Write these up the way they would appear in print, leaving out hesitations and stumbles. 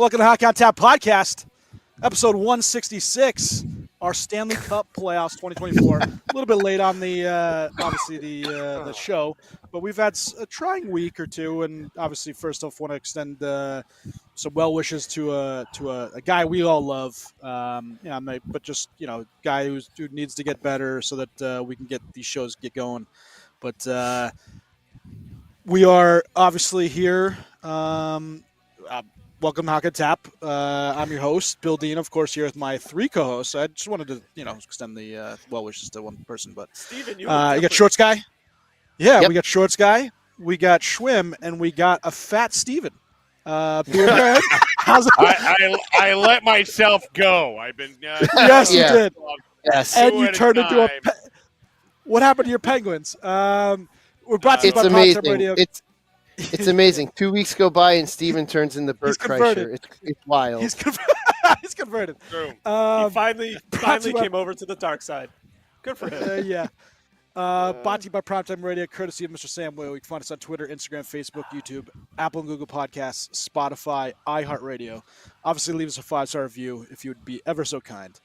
Welcome to Hockey on Tap podcast, episode 166, our Stanley Cup playoffs 2024. A little bit late on the obviously the show, but we've had a trying week or two, and obviously first off, want to extend some well wishes to a guy we all love, but just guy who needs to get better so that we can get these shows get going. But we are obviously here. Welcome to Hockey on Tap. I'm your host, Bill Dean, of course, here with my three co-hosts. I just wanted to, extend the well wishes to one person. But Steven, you got Shorts Guy. Yeah, yep. We got Shorts Guy. We got Schwim, and we got a fat Steven. How's it? I let myself go. I've been. Yes, you did. Yes, and you turned into a. What happened to your Penguins? We're brought to you by amazing. Radio. It's amazing. 2 weeks go by and Steven turns into Bert Kreischer. It's wild. He's converted. True. He finally came over to the dark side. Good for him. Yeah. Brought to you by Primetime Radio, courtesy of Mr. Sam Will. You can find us on Twitter, Instagram, Facebook, YouTube, Apple and Google Podcasts, Spotify, iHeartRadio. Obviously, leave us a 5-star review if you would be ever so kind.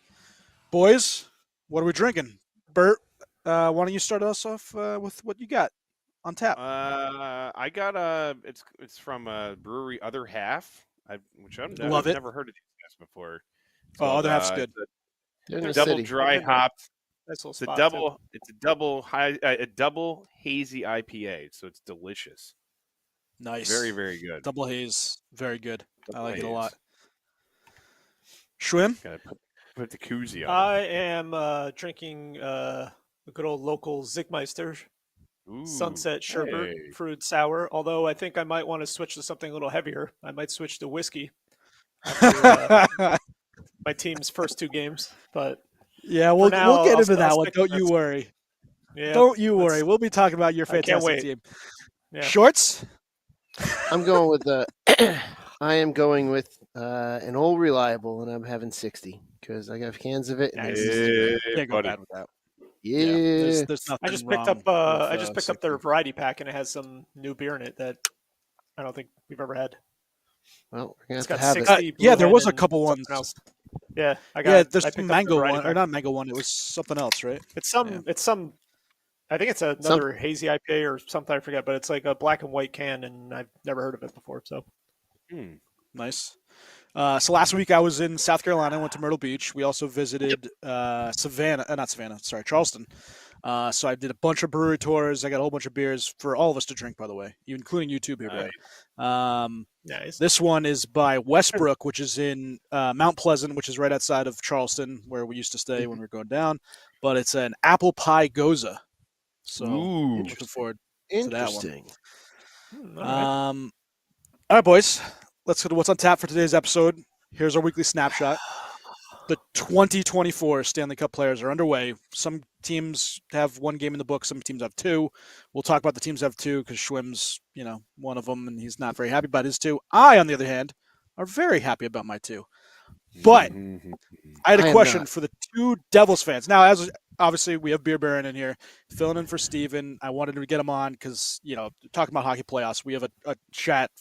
Boys, what are we drinking? Bert, why don't you start us off with what you got on tap? I got it's from a brewery, Other Half, which I've never heard of these guys before. Other Half's good. Double dry hopped. It's a double hazy IPA, so it's delicious. Nice. Very, very good. Double haze, very good. I like it a haze. lot. Schwim? Gotta put the koozie on. I am drinking a good old local Zigmeister Sunset Sherbet Fruit Sour, although I think I might want to switch to something a little heavier. I might switch to whiskey after my team's first two games, but yeah, we'll get into that one. Don't you worry. Yeah, Don't you worry. We'll be talking about your fantastic team. Yeah. Shorts? I'm going with I am going with an old reliable, and I'm having 60 because I got cans of it. And Can't go bad with that. Yeah. There's nothing I just picked up. I just picked up their variety pack, and it has some new beer in it that I don't think we've ever had. Well, we're gonna It's have got to have it. Yeah, there was a couple ones. Else. Yeah, there's I picked mango up the variety one, pack. or not mango one. It was something else, right? It's some. I think it's another hazy IPA or something. I forget, but it's like a black and white can, and I've never heard of it before. So nice. So last week I was in South Carolina. I went to Myrtle Beach. We also visited Charleston. So I did a bunch of brewery tours. I got a whole bunch of beers for all of us to drink, by the way, including you too, here, Brad. nice. This one is by Westbrook, which is in Mount Pleasant, which is right outside of Charleston, where we used to stay when we were going down. But it's an apple pie goza. So looking forward to that one. All right, boys. Let's go to what's on tap for today's episode. Here's our weekly snapshot. The 2024 Stanley Cup players are underway. Some teams have one game in the book. Some teams have two. We'll talk about the teams that have two because Schwim's, one of them, and he's not very happy about his two. I, on the other hand, are very happy about my two. But I had a question for the two Devils fans. Now, as obviously we have Beer Baron in here, filling in for Steven. I wanted to get him on because, talking about hockey playoffs, we have a chat,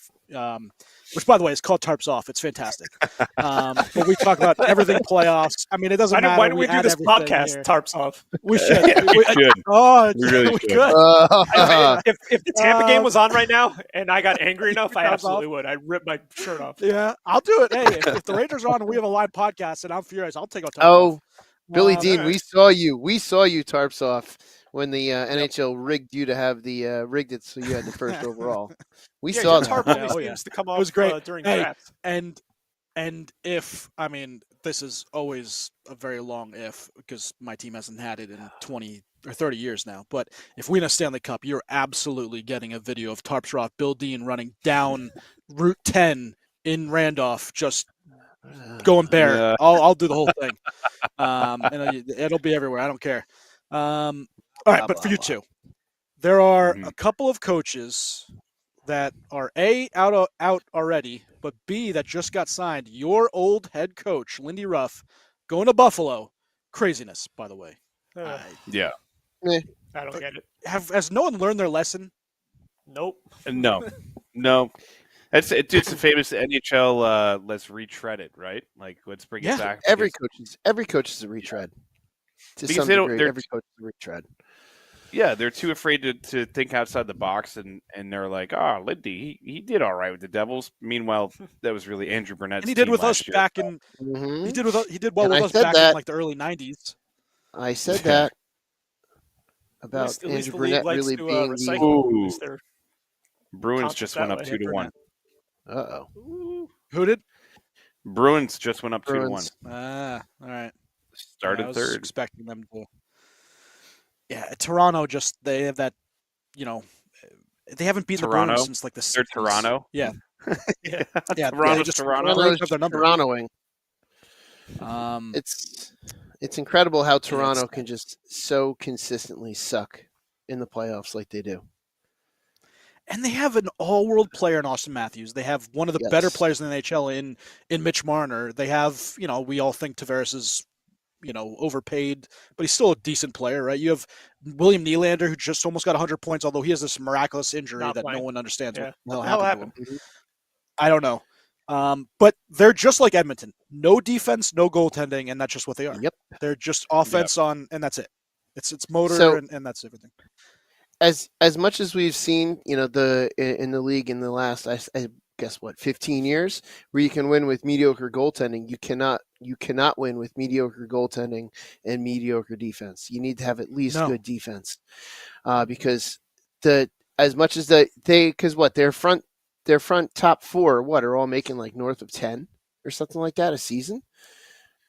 which, by the way, is called Tarps Off. It's fantastic. But we talk about everything playoffs. I mean, it doesn't matter. Why don't we do this podcast, here. Tarps Off? We should. We really should. If the Tampa game was on right now and I got angry enough, I absolutely would. I'd rip my shirt off. Yeah, I'll do it. Hey, if the Rangers are on and we have a live podcast and I'm furious, I'll take a Tarps off. Billy Dean, we saw you. We saw you Tarps Off when the NHL rigged you to have the rigged it so you had the first overall. We saw that. Tarp always seems to come off. It was great during drafts. And if this is always a very long if because my team hasn't had it in 20 or 30 years now. But if we win a Stanley Cup, you're absolutely getting a video of Tarps Off, Bill Dean running down Route 10 in Randolph, just going bare. Yeah. I'll do the whole thing. And it'll be everywhere. I don't care. All right, but for you two, there are a couple of coaches that are A, out already, but B, that just got signed. Your old head coach, Lindy Ruff, going to Buffalo. Craziness, by the way. Yeah. I don't get it. Has no one learned their lesson? Nope. No. It's the famous NHL. Let's retread it, right? Like let's bring it back. Every coach is a retread. To some degree, every coach is a retread. Yeah, they're too afraid to think outside the box, and they're like, "Oh, Lindy, he did all right with the Devils." Meanwhile, that was really Andrew Burnett's and he did with us back in. He did well with us back in like the early '90s. I said that about Andrew Burnett really being the Bruins just went up 2-1. Uh-oh. Who did? Bruins just went up 2-1. All right. Started I was third. Expecting them to. Yeah, Toronto they have that, they haven't beaten Toronto? the Bruins since like the 60s. They're Toronto? Yeah. yeah. Toronto's Torontoing. It's incredible how Toronto can just so consistently suck in the playoffs like they do. And they have an all-world player in Austin Matthews. They have one of the better players in the NHL in Mitch Marner. They have, we all think Tavares is, overpaid, but he's still a decent player, right? You have William Nylander, who just almost got 100 points, although he has this miraculous injury no one understands what the hell happened to him. I don't know. But they're just like Edmonton. No defense, no goaltending, and that's just what they are. Yep. They're just offense and that's it. It's motor and that's everything. As much as we've seen, in the league in the last, I guess 15 years, where you can win with mediocre goaltending, you cannot win with mediocre goaltending and mediocre defense. You need to have at least good defense, because as much as their front top four are all making like north of 10 or something like that a season,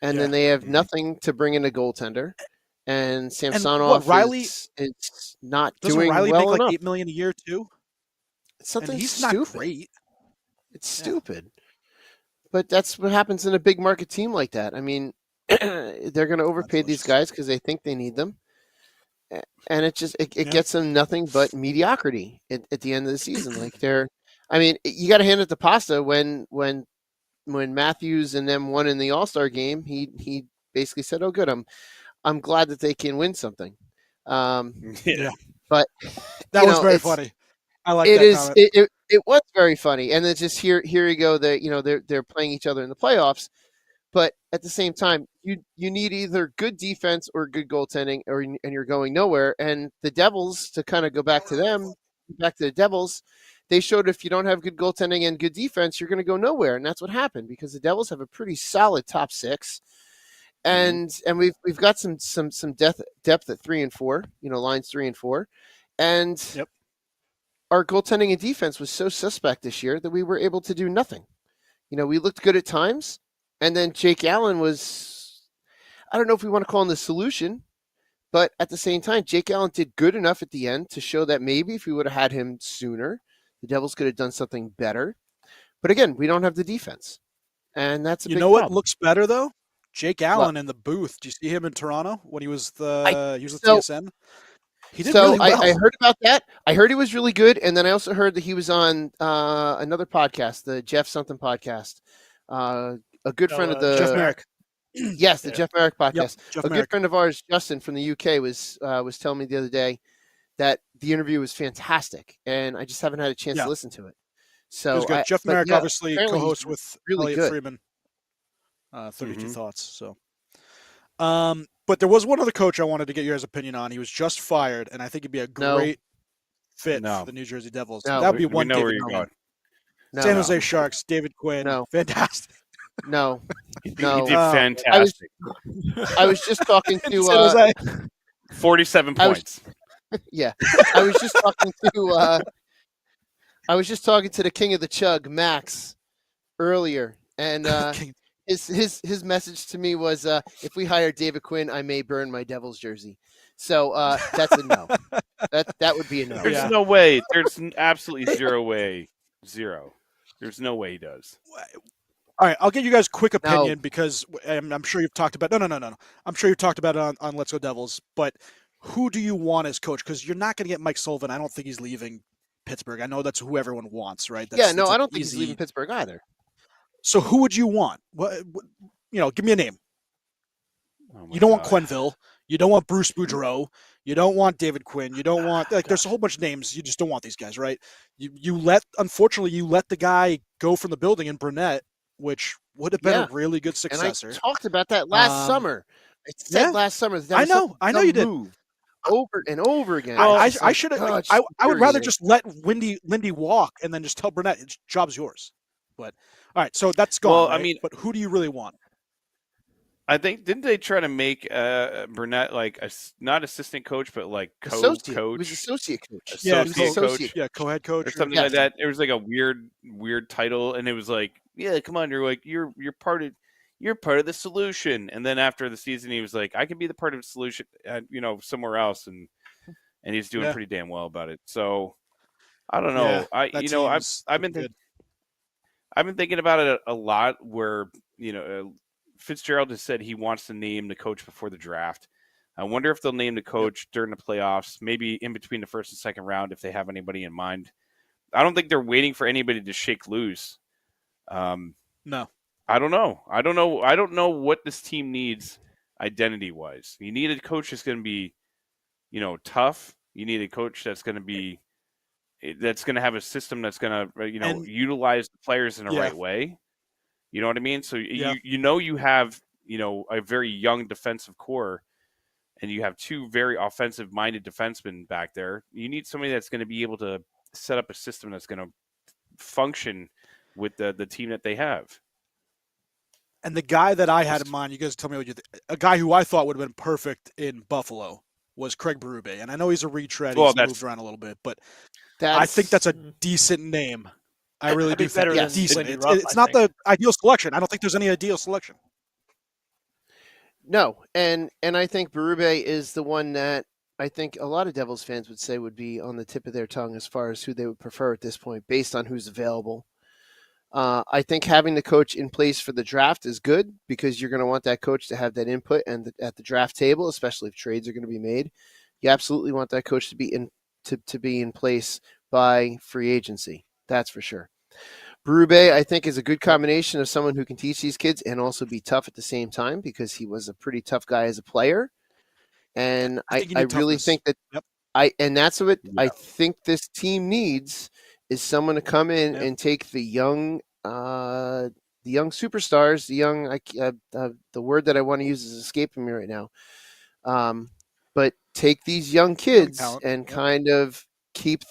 and then they have nothing to bring in a goaltender. And Samsonov is not doing Riley well make enough. Like $8 million a year too? It's something he's stupid. Not great. It's stupid. But that's what happens in a big market team like that. I mean, they're going to overpay these guys because they think they need them, and it gets them nothing but mediocrity at the end of the season. Like you got to hand it to Pasta when Matthews and them won in the All-Star game. He basically said, "Oh, good, I'm glad that they can win something." But that was very funny. I like it. Comment. It was very funny, and then just here you go. That they're playing each other in the playoffs, but at the same time, you need either good defense or good goaltending, and you're going nowhere. And the Devils, to kind of go back to the Devils, they showed if you don't have good goaltending and good defense, you're going to go nowhere, and that's what happened because the Devils have a pretty solid top six. And we've got some depth at 3 and 4, lines 3 and 4, and our goaltending and defense was so suspect this year that we were able to do nothing. We looked good at times, and then Jake Allen was, I don't know if we want to call him the solution, but at the same time, Jake Allen did good enough at the end to show that maybe if we would have had him sooner, the Devils could have done something better. But again, we don't have the defense, and that's a big problem. What looks better though? Jake Allen in the booth. Do you see him in Toronto when he was TSN? He did really well. I heard about that. I heard he was really good, and then I also heard that he was on another podcast, the Jeff something podcast. A good friend of the Jeff Merrick. Yes, the Jeff Merrick podcast. Yep, good friend of ours, Justin from the UK, was telling me the other day that the interview was fantastic, and I just haven't had a chance to listen to it. So it was good. Jeff Merrick obviously co-hosts with really Elliot Freeman. 32 Thoughts. So, but there was one other coach I wanted to get your guys' opinion on. He was just fired, and I think he'd be a great fit for the New Jersey Devils. No, that would be one. We know where you're going. San Jose Sharks. David Quinn. No, fantastic. No, he did fantastic. I was just talking to 47 points. I was just talking to. I was just talking to the king of the chug, Max, earlier, and his message to me was, if we hire David Quinn, I may burn my Devils jersey. So that's a no. That would be a no. There's no way. There's absolutely zero way. Zero. There's no way he does. All right, I'll get you guys quick opinion because I'm sure you've talked about. No. I'm sure you've talked about it on Let's Go Devils. But who do you want as coach? Because you're not going to get Mike Sullivan. I don't think he's leaving Pittsburgh. I know that's who everyone wants, right? I don't think he's leaving Pittsburgh either. So who would you want? What give me a name. You don't want Quenneville. You don't want Bruce Boudreau. You don't want David Quinn. You don't want there's a whole bunch of names. You just don't want these guys, right? Unfortunately you let the guy go from the building in Brunette, which would have been a really good successor. And I talked about that last summer. I said last summer that I know you did. Over and over again. I should have. I would rather just let Lindy walk and then just tell Burnett, job's yours. But all right, so that's gone. Well, right? I mean, but who do you really want? I think didn't they try to make Burnett like not assistant coach, but like co-coach? He was associate coach. Coach. Yeah, co-head coach or something like that. It was like a weird title, and it was like, yeah, come on, you're part of the solution. And then after the season, he was like, I can be the part of the solution, somewhere else, and he's doing pretty damn well about it. So I don't know. I've been thinking about it a lot. Where Fitzgerald has said he wants to name the coach before the draft. I wonder if they'll name the coach during the playoffs, maybe in between the first and second round, if they have anybody in mind. I don't think they're waiting for anybody to shake loose. No. I don't know. I don't know what this team needs identity-wise. You need a coach that's going to be, tough. You need a coach that's going to have a system that's going to, utilize the players in the right way. You know what I mean? So you have, a very young defensive core, and you have two very offensive-minded defensemen back there. You need somebody that's going to be able to set up a system that's going to function with the team that they have. And the guy that I had in mind, you guys tell me what you think. A guy who I thought would have been perfect in Buffalo was Craig Berube. And I know he's a retread. He's moved around a little bit, but I think that's a decent name. I really do think it's decent. It's not the ideal selection. I don't think there's any ideal selection. No, and I think Berube is the one that I think a lot of Devils fans would say would be on the tip of their tongue as far as who they would prefer at this point, based on who's available. I think having the coach in place for the draft is good because you're going to want that coach to have that input and at the draft table, especially if trades are going to be made. You absolutely want that coach to be in place by free agency. That's for sure. Berube, I think, is a good combination of someone who can teach these kids and also be tough at the same time because he was a pretty tough guy as a player. And I really think that that's what I think this team needs is someone to come in and take the young superstars, the word that I want to use is escaping me right now. But take these young kids and kind of keep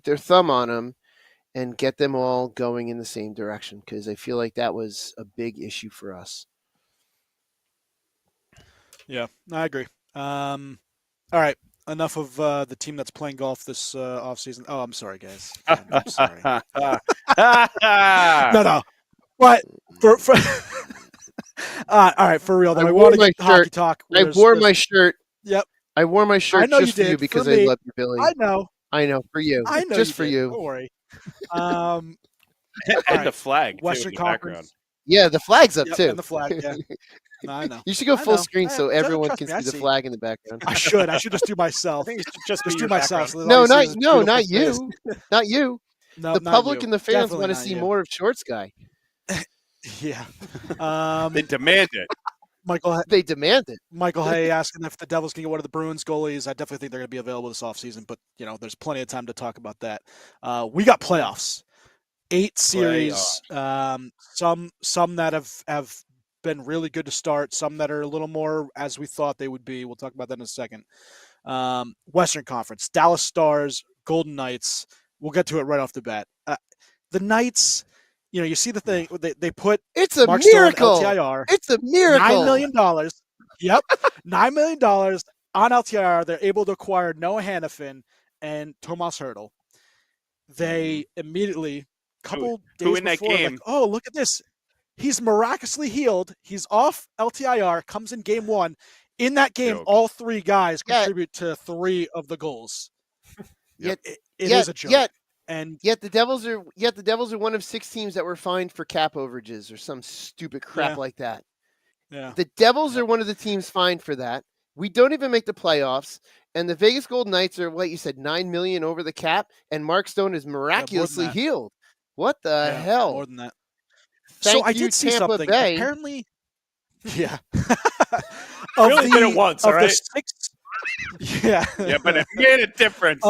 their thumb on them and get them all going in the same direction because I feel like that was a big issue for us. Yeah, I agree. All right. Enough of the team that's playing golf this offseason. Oh, I'm sorry, guys. I'm sorry. No. But for all right, for real though. I want to get hockey talk. I wore my shirt. Yep. I wore my shirt just for you because I love you, Billy. I know for you. I know just for you. Don't worry. And the flag. Western Conference. Yeah, the flag's up too. And the flag, yeah. No, I know. You should go full screen so everyone can see the flag in the background. I should just do myself. I think you should just do myself. So not you. Not you. No, the public and the fans want to see more of Shorts Guy. Yeah. They demand it. They demand it. Michael Hay asking if the Devils can get one of the Bruins goalies. I definitely think they're going to be available this offseason, but there's plenty of time to talk about that. We got playoffs. 8 series. Some that have been really good to start. Some that are a little more as we thought they would be. We'll talk about that in a second. Western Conference. Dallas Stars, Golden Knights. We'll get to it right off the bat. The Knights. You see the thing they put. It's a Mark miracle. LTIR, it's a miracle. $9 million. Yep, $9 million on LTIR. They're able to acquire Noah Hannafin and Tomas Hertl. They immediately, couple days in that before, game? like, oh, look at this. He's miraculously healed. He's off LTIR. Comes in game 1. In that game, all 3 guys contribute to 3 of the goals. It is a joke. And yet the Devils are one of 6 teams that were fined for cap overages or some stupid crap like that. Yeah. The Devils are one of the teams fined for that. We don't even make the playoffs, and the Vegas Golden Knights are what you said, $9 million over the cap, and Mark Stone is miraculously healed. What the hell? More than that. Thank so I did see Tampa something. Bay. Apparently, yeah. Really did it once, all right? Yeah. Yeah, but it made a difference.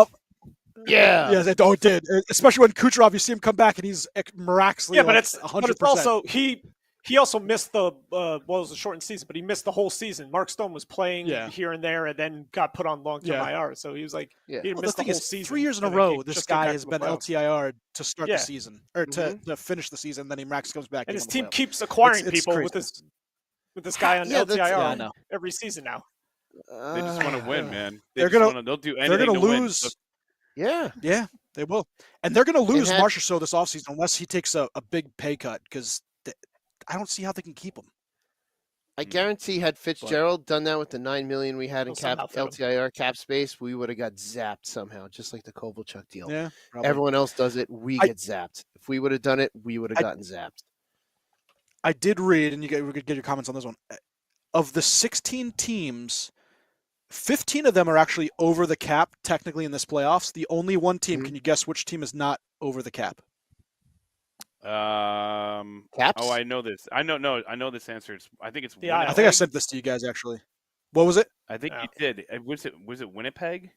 Yeah. Yes, it did. Especially when Kucherov, you see him come back and he's miraculously but like it's 100%. also he also missed the it was a shortened season, but he missed the whole season. Mark Stone was playing here and there, and then got put on long-term IR. So he was like, he didn't miss the whole season. 3 years in a row, this guy has been LTIR to start the season or to finish the season. Then he comes back, and his team keeps acquiring people with this guy on LTIR every season now. They just want to win, man. They'll do anything. They're going to lose. Win. Yeah, they will, and they're going to lose Marchessault this offseason unless he takes a big pay cut because I don't see how they can keep him. I guarantee had Fitzgerald done that with the $9 million we had in LTIR cap space, we would have got zapped somehow, just like the Kovalchuk deal. Yeah, probably. Everyone else does it, we get zapped. If we would have done it, we would have gotten zapped. I did read, and we could get your comments on this one. Of the 16 teams, 15 of them are actually over the cap technically in this playoffs. The only one team, can you guess which team is not over the cap? Caps? Oh, I know this. I know this answer. I think it's I think I sent this to you guys actually. What was it? I think you did. Was it Winnipeg?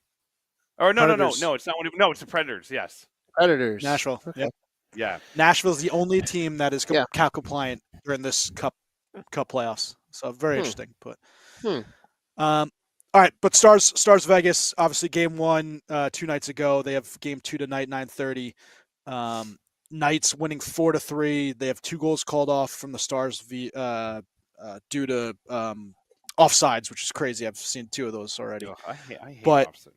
Or no, Predators. no, it's not Winnipeg. No, it's the Predators. Yes. Predators. Nashville. Okay. Yeah. Nashville's the only team that is cap compliant during this cup playoffs. So very interesting. But all right, but Stars Vegas, obviously game 1 2 nights ago. They have game 2 tonight, 9:30. Knights winning 4-3. They have 2 goals called off from the Stars due to offsides, which is crazy. I've seen 2 of those already. Oh, I hate offsides.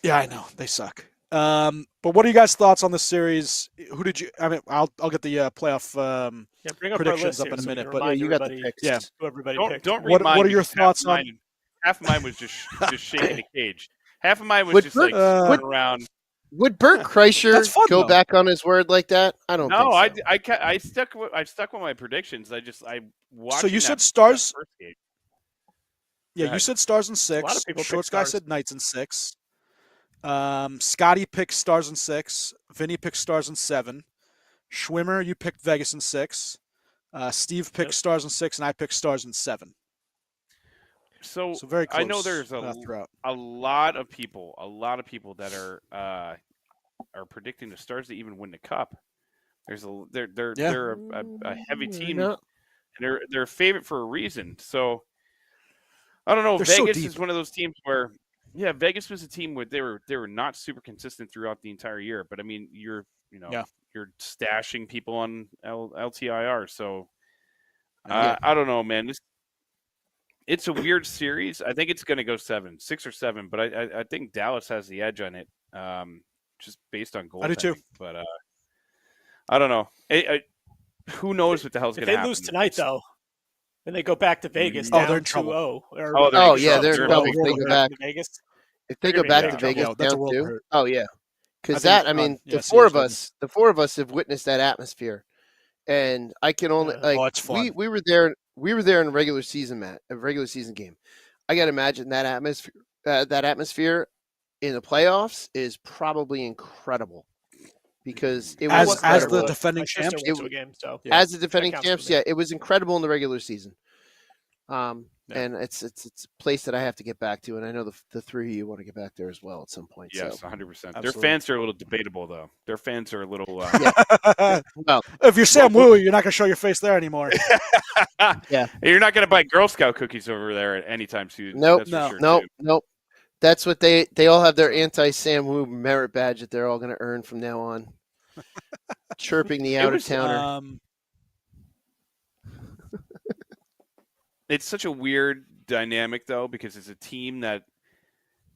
Yeah, I know they suck. But what are you guys' thoughts on the series? Who did you? I mean, I'll get the playoff predictions up in a minute. But you got the picks. Yeah, who everybody picked. What are your thoughts on? Half of mine was just shaking a cage. Half of mine was just like around. Would Bert Kreischer go back on his word like that? I don't. No, think so. I stuck with my predictions. I watched. So you said Stars. Yeah, you said Stars in 6. A lot of people Shorts guy said Knights in 6. Scotty picked Stars in 6. Vinny picked Stars in 7. Schwimmer, you picked Vegas in 6. Steve picked Stars in 6, and I picked Stars in 7. So very close. I know there's a lot of people that are predicting the Stars to even win the Cup. They're a heavy team, and they're a favorite for a reason. So I don't know. Vegas is one of those teams where, Vegas was a team where they were not super consistent throughout the entire year. But I mean, you're stashing people on LTIR, so I don't know, man. It's a weird series. I think it's going to go 6 or 7, but I think Dallas has the edge on it, just based on goals. I do too. But I don't know. Who knows what the hell's going to happen? If they lose tonight, though, and they go back to Vegas, they're in trouble. 2-0. They're in trouble. If they go back to Vegas, if they go back to Vegas down 2, because the four of us have witnessed that atmosphere, and I can only it's fun. We were there. We were there in a regular season game. I got to imagine that atmosphere in the playoffs is probably incredible because it was as the defending champs. As the defending champs, it was incredible in the regular season. And it's a place that I have to get back to, and I know the 3 of you want to get back there as well at some point. Yes, 100%. Their fans are a little debatable, though. Their fans are a little. Well, if you're Sam Wu, you're not going to show your face there anymore. You're not going to buy Girl Scout cookies over there anytime soon. Nope. That's what they all have their anti-Sam Wu merit badge that they're all going to earn from now on. Chirping the out-of-towner. It's such a weird dynamic, though, because it's a team that,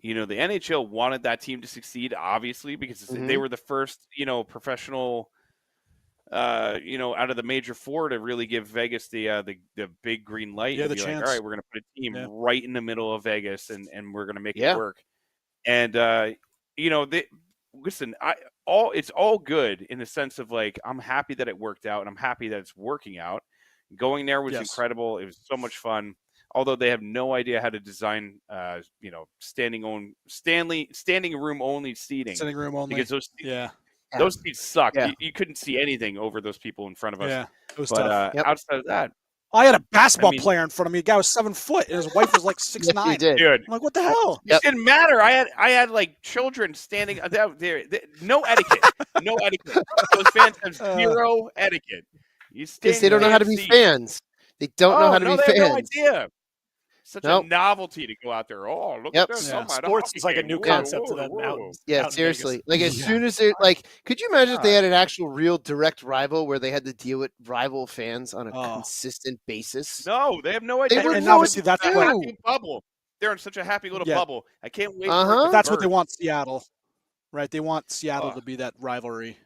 the NHL wanted that team to succeed, obviously, because they were the first, professional, out of the major 4 to really give Vegas the big green light. Yeah, the chance. Like, all right, we're going to put a team right in the middle of Vegas, and we're going to make it work. And, listen, it's all good in the sense of, like, I'm happy that it worked out, and I'm happy that it's working out. Going there was incredible. It was so much fun. Although they have no idea how to design, standing room only seating. Standing room only. Because those seats suck. Yeah. You couldn't see anything over those people in front of us. Yeah, it was tough. Outside of that, I had a basketball player in front of me. The guy was 7 foot, and his wife was like 6'9". Dude. I'm like, what the hell? It didn't matter. I had like children standing there. No etiquette. No etiquette. Those fans have zero etiquette. Because they don't know how to be fans. They don't know how to be they fans. have no idea. Such a novelty to go out there. Oh, look at this! Yeah. Sports is like a new concept to them. Yeah, seriously. Like as soon as they're like, could you imagine if they had an actual real direct rival where they had to deal with rival fans on a consistent basis? No, they have no idea. And obviously that's a happy bubble. They're in such a happy little bubble. I can't wait. For that's what they want Seattle, right? They want Seattle to be that rivalry.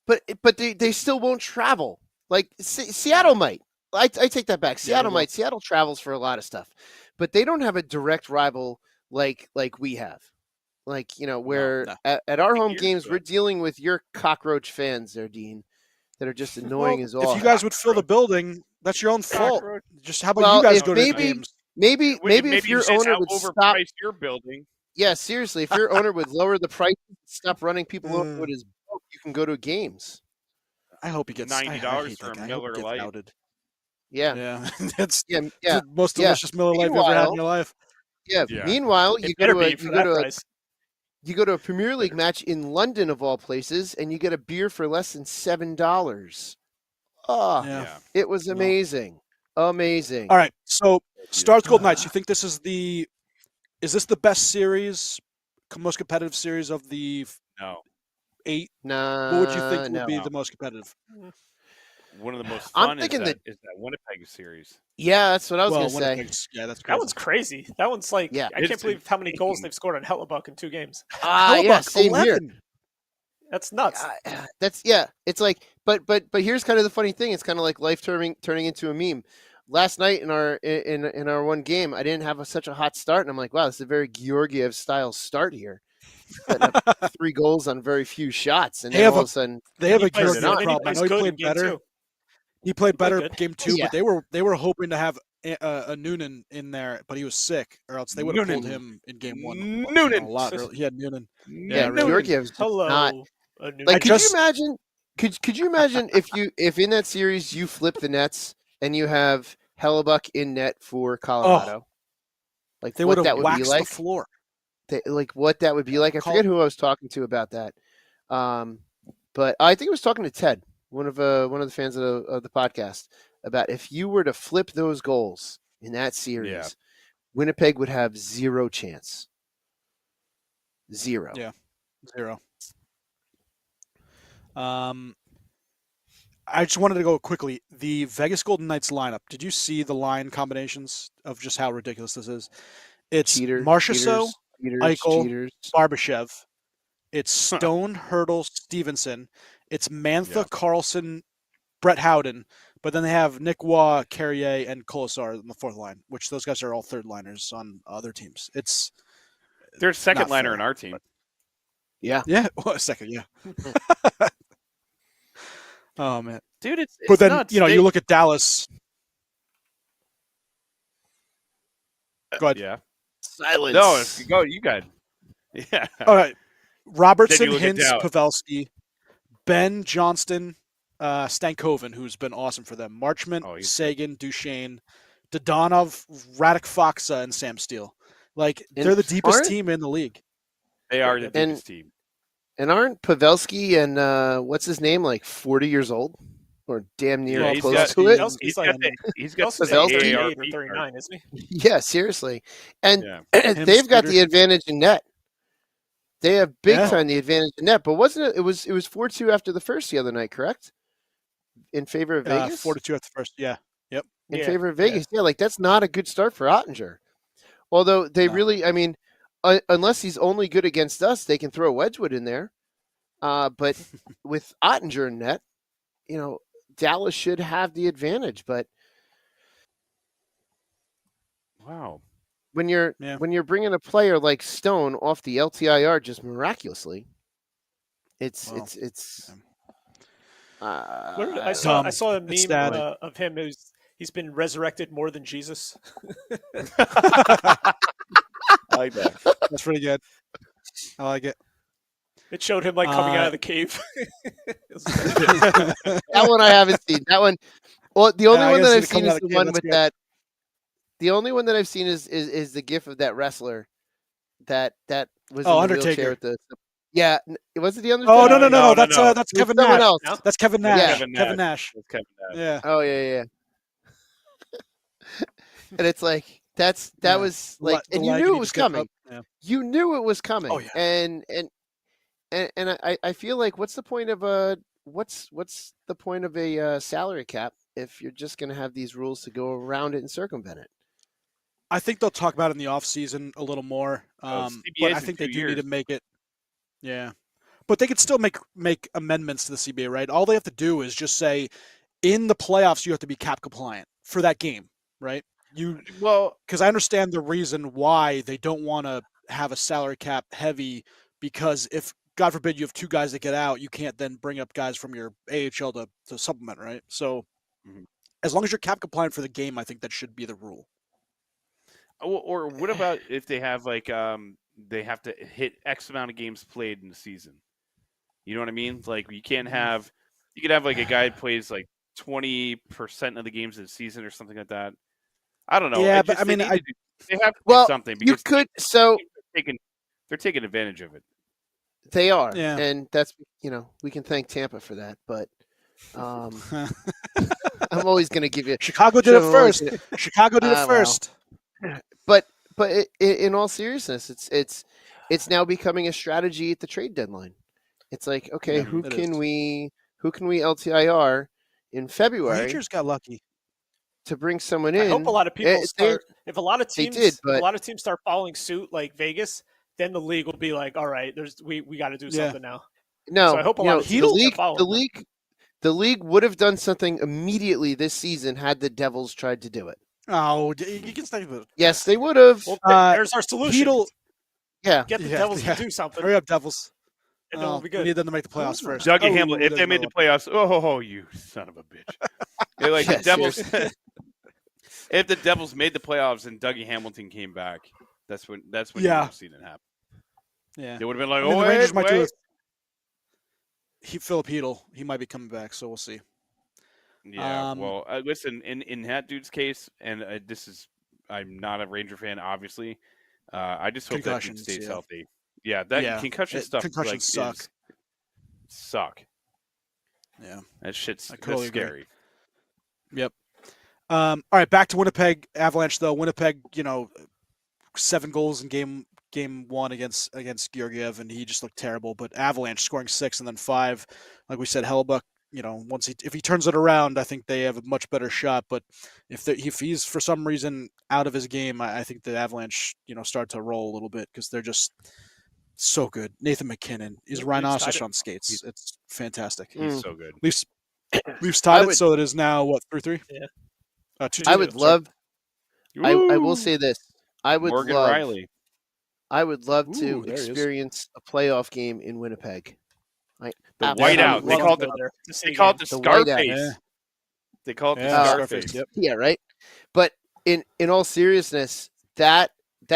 But they still won't travel. Like Seattle might. I take that back. Seattle might. Seattle travels for a lot of stuff, but they don't have a direct rival like we have. Like, where at our home games, we're dealing with your cockroach fans there, Dean, that are just annoying as all. If you guys would fill the building, that's your own fault. Just how about you guys go to the games? Maybe if your owner would stop your building. Yeah, seriously, if your owner would lower the price, stop running people over with his boat, you can go to games. I hope he gets $90 for a Miller Lite. Yeah. That's the most delicious Miller Lite you've ever had in your life. Yeah. Meanwhile, you go to a Premier League match in London of all places, and you get a beer for less than $7. Oh, it was amazing. Amazing. All right. So Stars Gold Knights, you think this is is this the best series, most competitive series of the 8? No. What would you think would be the most competitive? One of the most fun I'm thinking is that Winnipeg series. Yeah, that's what I was going to say. Yeah, that's crazy. That one's crazy. That one's like, I can't believe how many goals they've scored on Hellebuck in 2 games. Same 11. here. That's nuts. It's like, but here's kind of the funny thing. It's kind of like life turning into a meme. Last night in our one game, I didn't have such a hot start, and I'm like, wow, this is a very Georgiev style start here. 3 goals on very few shots, and then all of a sudden they have a Georgiev problem. I know he played better. He played better game 2, but they were hoping to have a Noonan in there, but he was sick, or else they would have pulled him in game 1. Noonan a lot. He had Noonan. Yeah, Georgiev's not. Like, could you imagine? Could you imagine if in that series you flip the nets and you have Hellebuck in net for Colorado? Like they would have waxed waxed the floor. What that would be like. I forget who I was talking to about that. But I think I was talking to Ted, one of the fans of the podcast, about if you were to flip those goals in that series, Winnipeg would have 0 chance. 0. Yeah, 0. I just wanted to go quickly. The Vegas Golden Knights lineup. Did you see the line combinations of just how ridiculous this is? It's Marchessault, Eichel, Barbashev. It's Stone, Hurdle, Stevenson. It's Mantha, Carlson, Brett Howden. But then they have Nick Waugh, Carrier, and Colasar in the 4th line, which those guys are all 3rd liners on other teams. They're 2nd liner in our team. Yeah. Yeah. Well, 2nd, yeah. Oh, man. Dude, it's but then, nuts. you look at Dallas. Go ahead. Yeah. Silence. No, go. You got it. Yeah. All right. Robertson, Then you look at Hintz, Pavelski, Ben, Johnston, Stankoven, who's been awesome for them. Marchment, Sagan, Duchesne, Dodonov, Radek Faksa, and Sam Steele. Like, they're the deepest team in the league. They are the deepest team. And aren't Pavelski and what's his name, like 40 years old? Or damn near close to it? He's got Pavelski 38 or 39, isn't he? Yeah, seriously. And they've got the advantage in net. They have big time the advantage in net. But wasn't it? It was 4-2 after the first the other night, correct? In favor of Vegas? 4-2 after the first, yeah. Yep. In favor of Vegas. Yeah, like that's not a good start for Ottinger. Although they really, I mean, unless he's only good against us, they can throw Wedgwood in there. But with Ottinger in net, Dallas should have the advantage. But wow, when you're bringing a player like Stone off the LTIR just miraculously, I saw a meme of him he's been resurrected more than Jesus. I like that. That's pretty good. I like it. It showed him like coming out of the cave. That one I haven't seen. That one, Well, the only one that I've coming seen out is of the the game, one that's with good. that. The only one that I've seen is the gif of that wrestler that was in the Undertaker. wheelchair with the. Yeah, was it the Undertaker? Oh no! No. That's With Kevin someone Nash. else. No? That's Kevin That's Nash. Yeah. Kevin Nash. That's Kevin Nash. Yeah. Oh yeah. And it's like that Yeah. was like, The and you leg, knew and it he was just gets coming. up. Yeah. You knew it was coming. Oh, yeah. And I feel like what's the point of a salary cap if you're just going to have these rules to go around it and circumvent it? I think they'll talk about it in the off season a little more. But I think they do need to make it. Yeah, but they could still make amendments to the CBA, right? All they have to do is just say, in the playoffs, you have to be cap compliant for that game, right? Because I understand the reason why they don't want to have a salary cap heavy, because if, God forbid, you have two guys that get out, you can't then bring up guys from your AHL to supplement, right? So as long as you're cap compliant for the game, I think that should be the rule. Or what about if they have they have to hit X amount of games played in the season? You know what I mean? Like you could have like a guy who plays like 20% of the games in the season or something like that. I don't know. Yeah, but I mean, they have to do something because you could. So they're taking advantage of it. They are, yeah. And that's we can thank Tampa for that. But I'm always going to give you Chicago did it first. Chicago did it first. But in all seriousness, it's now becoming a strategy at the trade deadline. It's like, okay, who can we LTIR in February? Rangers got lucky to bring someone in. I hope a lot of people start. If a lot of teams start following suit, like Vegas, then the league will be like, all right, we got to do something now. No, so I hope a lot of teams the league would have done something immediately this season had the Devils tried to do it. Oh, you can say that. Yes, they would have. Well, there's our solution. Get the Devils to do something. Hurry up, Devils. And then we'll be good. We need them to make the playoffs first. Dougie Hamilton, if they made the playoffs, oh, you son of a bitch. Like the Devils. If the Devils made the playoffs and Dougie Hamilton came back, that's when you would have seen it happen. Yeah. They would have been like, the Rangers might do it. Philip Hedl, he might be coming back, so we'll see. Yeah, listen, in that dude's case, and I'm not a Ranger fan, obviously. I just hope that dude stays healthy. Yeah, concussion stuff. Concussions suck. Yeah, that shit's totally scary. Yep. All right, back to Winnipeg Avalanche though. Winnipeg, 7 goals in game 1 against Georgiev, and he just looked terrible. But Avalanche scoring 6 and then 5, like we said, Hellebuck. If he turns it around, I think they have a much better shot. But if he's for some reason out of his game, I think the Avalanche, start to roll a little bit because they're just so good. Nathan McKinnon is rhinoceros on skates. It's fantastic. He's so good. Leafs tied it, so it is now 3-3. Yeah. 2-2. I would love. I will say this. Morgan Riley. I would love to experience a playoff game in Winnipeg. The whiteout. They call it the Scarface. They call it the Scarface. Yep. Yeah, right. But in all seriousness, that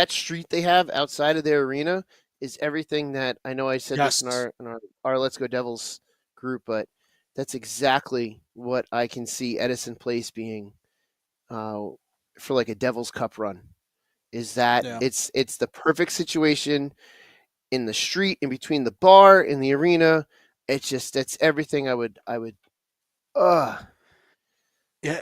street they have outside of their arena is everything that I know. I said this in our Let's Go Devils group, but that's exactly what I can see Edison Place being for like a Devils Cup run. Is that it's the perfect situation in the street, in between the bar and the arena. It's everything I would. Yeah,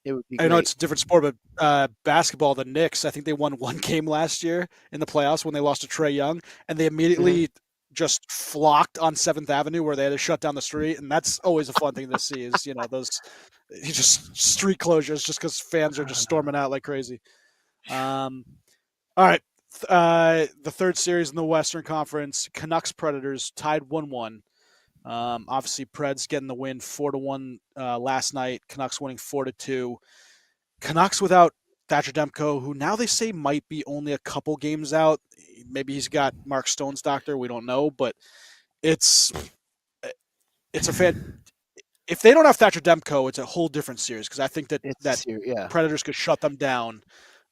it would be. I know it's a different sport, but basketball, the Knicks, I think they won 1 game last year in the playoffs when they lost to Trae Young, and they immediately just flocked on 7th Avenue where they had to shut down the street, and that's always a fun thing to see. Is those just street closures just because fans are just storming out like crazy. All right. The third series in the Western Conference, Canucks Predators tied 1-1. Obviously, Preds getting the win 4-1 last night. Canucks winning 4-2. Canucks without Thatcher Demko, who now they say might be only a couple games out. Maybe he's got Mark Stone's doctor. We don't know, but it's a fan. If they don't have Thatcher Demko, it's a whole different series because I think that Predators could shut them down.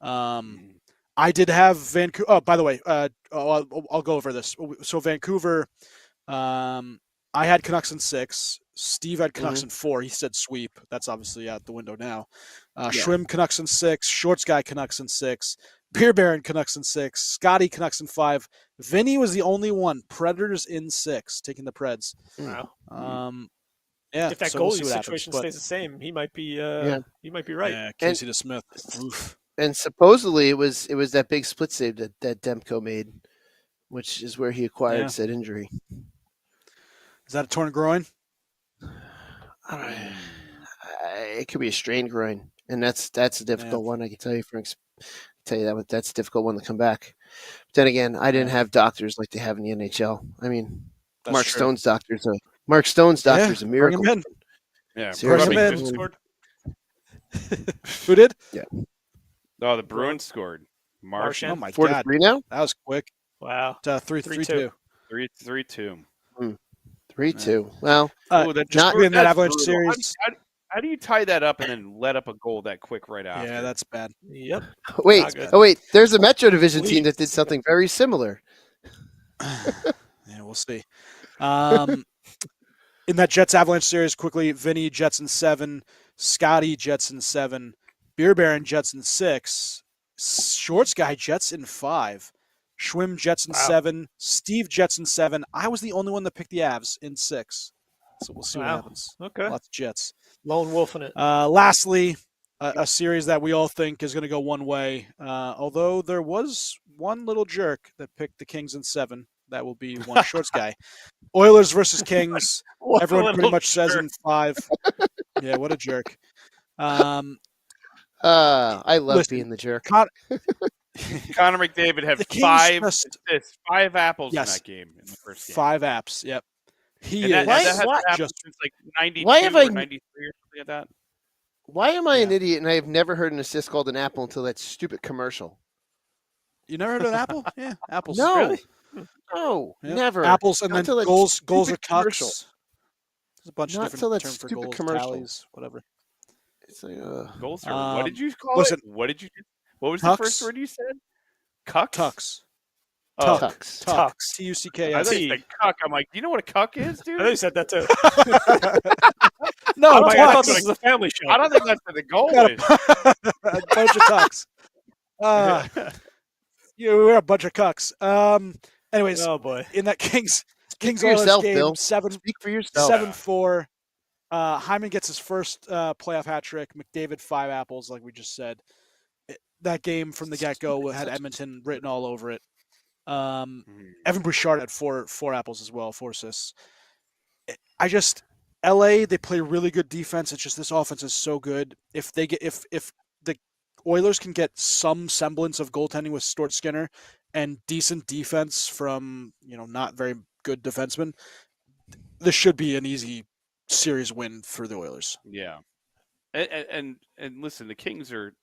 I did have Vancouver. Oh, by the way, I'll go over this. So Vancouver, I had Canucks in 6. Steve had Canucks in 4. He said sweep. That's obviously out the window now. Schwim Canucks in 6. Shorts Guy Canucks in 6. Beer Baron Canucks in 6. Scotty Canucks in 5. Vinny was the only one. Predators in 6, taking the Preds. Wow. Yeah. If that goalie situation stays the same, he might be. He might be right. Yeah. Casey DeSmith. Oof. And supposedly it was that big split save that Demko made, which is where he acquired said injury. Is that a torn groin? It could be a strained groin, and that's a difficult one. I can tell you, Frank. Tell you that that's a difficult one to come back. But then again, I didn't have doctors like they have in the NHL. I mean, Mark Stone's doctor's a miracle. Bring him in. Yeah, bring him in. Who did? Yeah. Oh, the Bruins scored. Martian. Oh my 4-3 now. That was quick. Wow. 3-2. 3-2. 3-2. Well, just in that Avalanche series. How do you tie that up and then let up a goal that quick right after? Yeah, that's bad. Yep. Wait. There's a Metro Division team that did something very similar. Yeah, we'll see. In that Jets Avalanche series, quickly, Vinny Jets in 7, Scotty Jets in 7, Beer Baron Jets in 6, Shorts Guy Jets in 5, Schwim Jets in 7, Steve Jets in 7. I was the only one that picked the Avs in 6. So we'll see what happens. Okay. Lots of Jets. Lone wolf in it. Lastly, a series that we all think is going to go one way. Although there was one little jerk that picked the Kings in 7. That will be one Shorts Guy. Oilers versus Kings. Everyone pretty much says in 5. Yeah, what a jerk. I love being the jerk. Connor McDavid had 5 apples in that game in the first game. 5 apps. Yep. That happened since like 92 or 93 or something like that. Why am I an idiot and I have never heard an assist called an apple until that stupid commercial? You never heard of an apple? Yeah, apples. No. Really? No, Yep. never. Apples and then goals are cucks. There's a bunch Not of different terms for stupid goals, commercial. tallies, whatever. It's like, goals. What did you call it? What did you? What was the first word you said? Cucks. Tucks. Oh. Tucks. T-U-C-K-S. I thought you said cuck. I'm like, do you know what a cuck is, dude? I know you said that too. No, I thought this was a family show. I don't think that's what the goal is. A bunch of tucks. We're a bunch of cucks. Anyways, oh boy, in that Kings yourself, game, Bill. 7 Speak for yourself. 7-4. Hyman gets his first playoff hat trick. McDavid 5 apples, like we just said. That game from the get-go had Edmonton written all over it. Evan Bouchard had 4 apples as well, 4 assists. LA, they play really good defense. It's just this offense is so good. If the Oilers can get some semblance of goaltending with Stuart Skinner and decent defense from, not very good defensemen, this should be an easy series win for the Oilers. Yeah. And listen, the Kings are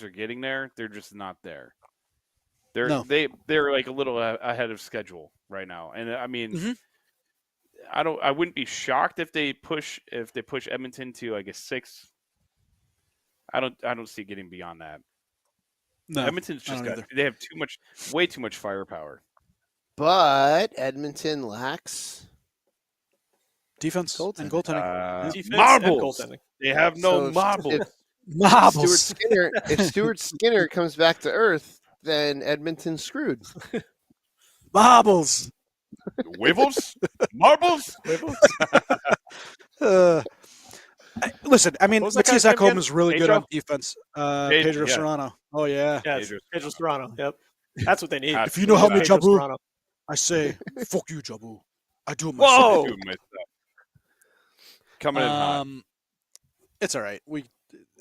getting there. They're just not there. They're like a little ahead of schedule right now. And I mean, I wouldn't be shocked if they push Edmonton to, I guess, 6. I don't see getting beyond that. No, Edmonton's they have way too much firepower. But Edmonton lacks defense and goaltending. Marbles. And goaltending. They have no marbles. Marbles. If Stuart Skinner comes back to earth, then Edmonton's screwed. Marbles. Wibbles? Marbles? Listen, I mean, Matthias Ekholm is really good on defense. Pedro Serrano. Oh, yeah. Pedro Serrano. Yep. That's what they need. If you know how me, Jabu, I say, fuck you, Jabu. I do it myself. Whoa! Coming in hot. It's all right.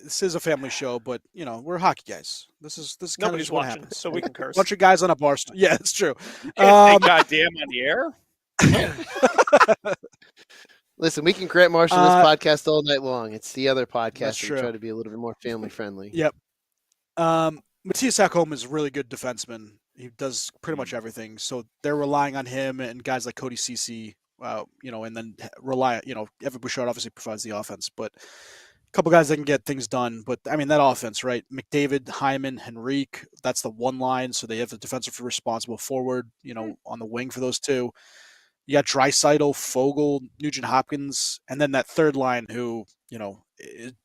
This is a family show, but we're hockey guys. This is kind of what happens. So we can curse. Bunch of guys on a bar stool. Yeah, it's true. Goddamn on the air. Listen, we can Grant Marshall this podcast all night long. It's the other podcast that try to be a little bit more family friendly. Yep. Matthias Ekholm is a really good defenseman. He does pretty much everything. So they're relying on him and guys like Cody Ceci, and then Evan Bouchard obviously provides the offense, but a couple guys that can get things done. But I mean, that offense, right? McDavid, Hyman, Henrique, that's the one line. So they have the defensive responsible forward, on the wing for those two. You got Draisaitl, Fogle, Nugent Hopkins, and then that third line who,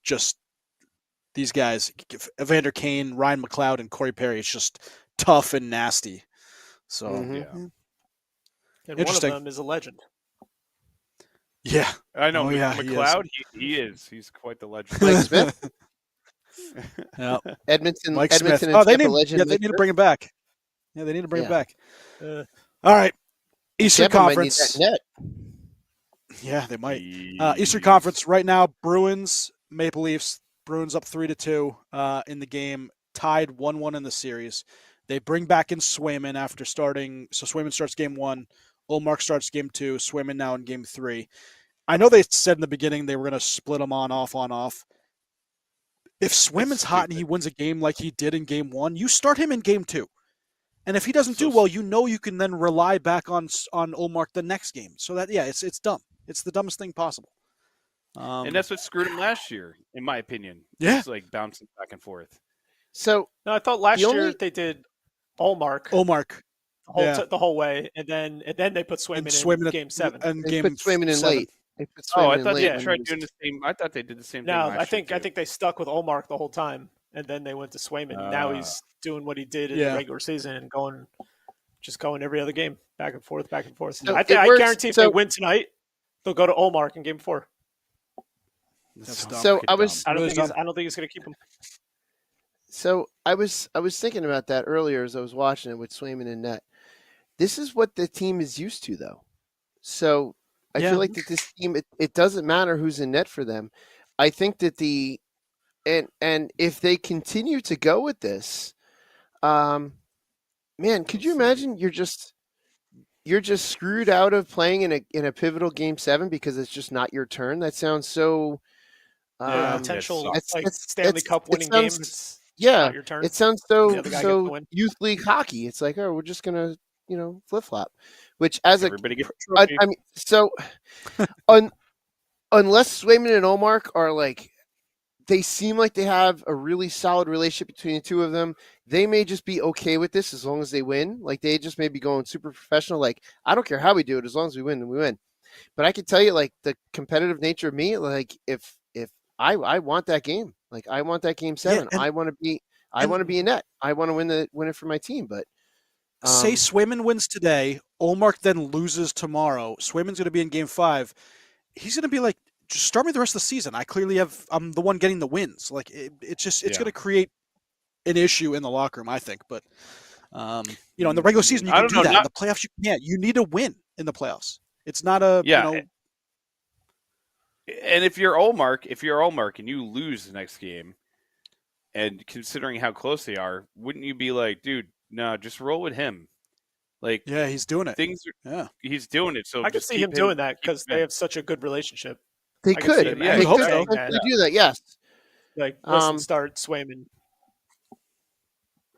just these guys, Evander Kane, Ryan McLeod, and Corey Perry. It's just tough and nasty. So, And interesting. one of them is a legend. Yeah. I know. McLeod, he is. He's quite the legend. Mike Smith? Yeah. Edmonton. Mike Edmonton Smith. and They Tampa need, legend. they need to bring him back. Yeah, they need to bring him back. Uh, All right. Eastern Tampa Conference. might need that net. Yeah, they might. Eastern Conference right now, Bruins, Maple Leafs. Bruins up 3-2 in the game, tied 1-1 in the series. They bring back in Swayman after starting. So Swayman starts game 1. Ullmark starts game 2. Swayman now in game 3. I know they said in the beginning they were going to split them on, off. If Swayman's hot and he wins a game like he did in game 1, you start him in game 2. And if he doesn't do well, you can then rely back on Ullmark the next game. So that, it's dumb. It's the dumbest thing possible. And that's what screwed him last year, in my opinion. Yeah. It's like bouncing back and forth. So no, I thought last year they did Ullmark the whole way, and then they put Swayman in game 7. And they put Swayman in late. I thought they tried doing the same. I thought they did the same thing. No, I think they stuck with Ullmark the whole time, and then they went to Swayman. Now he's doing what he did in the regular season and going every other game, back and forth. So I guarantee if they win tonight, they'll go to Ullmark in game 4. So I don't think he's going to keep him. So I was thinking about that earlier as I was watching it with Swayman and net. This is what the team is used to, though. So I feel like that this team, it doesn't matter who's in net for them. I think that and if they continue to go with this, man, could you imagine you're just screwed out of playing in a pivotal game 7 because it's just not your turn? That sounds so. Potential Stanley Cup winning game. It's yeah, not your turn. It sounds so youth league hockey. It's like, oh, we're just gonna flip flop. Which everybody gets a trophy. I mean, so unless Swayman and Ullmark are like, they seem like they have a really solid relationship between the two of them. They may just be okay with this as long as they win. Like they just may be going super professional. Like, I don't care how we do it as long as we win, then we win. But I can tell you, like, the competitive nature of me, like if I want that game. Like I want that game 7. I want to be in net. I want to win it for my team. But say Swayman wins today, Ullmark then loses tomorrow. Swayman's going to be in game 5. He's going to be like, just start me the rest of the season. I'm the one getting the wins. Like it's going to create an issue in the locker room, I think. But in the regular season you can do that. In the playoffs you can't. You need to win in the playoffs. It's not And if you're Ullmark and you lose the next game, and considering how close they are, wouldn't you be like, dude, no, just roll with him? Like, yeah, he's doing it. He's doing it. So I can see him doing that because they have such a good relationship. They could. They could do that. Yes. Like, listen, start Swayman.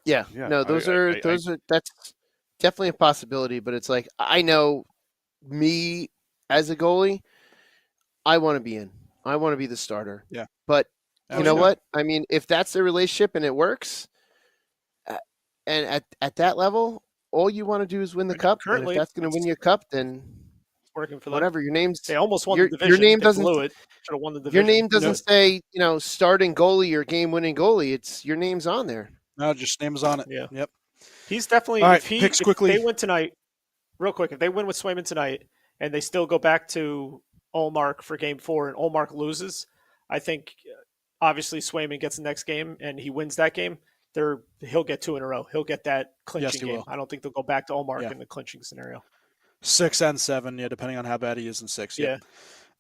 Yeah. No, that's definitely a possibility. But it's like, I know me as a goalie, I want to be in. I want to be the starter. Yeah. But you know what? I mean, if that's the relationship and it works, and at that level, all you want to do is win the cup. And if that's going to win you a cup, then it's working for them. Whatever. Your name's they almost won the division. Your name doesn't blew it. Should have won the division. Your name doesn't say starting goalie or game winning goalie. It's your name's on there. No, just name's on it. Yeah. Yep. He's definitely. All right, if they win tonight, real quick, if they win with Swayman tonight and they still go back to Ullmark for game 4 and Ullmark loses, I think obviously Swayman gets the next game and he wins that game. He'll get 2 in a row. He'll get that clinching game. I don't think they'll go back to Ullmark in the clinching scenario. 6 and 7, depending on how bad he is in 6. Yeah.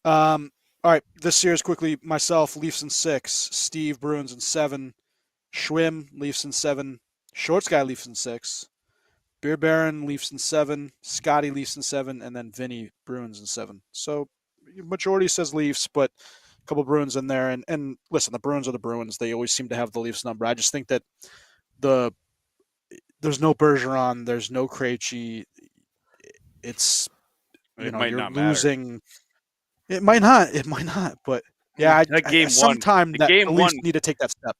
All right, this series quickly. Myself, Leafs in 6. Steve, Bruins in 7. Schwim, Leafs in 7. Shorts guy, Leafs in 6. Beer Baron, Leafs in 7. Scotty, Leafs in 7. And then Vinny, Bruins in 7. So majority says Leafs, but a couple Bruins in there. And listen, the Bruins are the Bruins. They always seem to have the Leafs number. I just think that there's no Bergeron, there's no Krejci. It's you're losing. Matter. It might not. But yeah, sometime the Leafs need to take that step.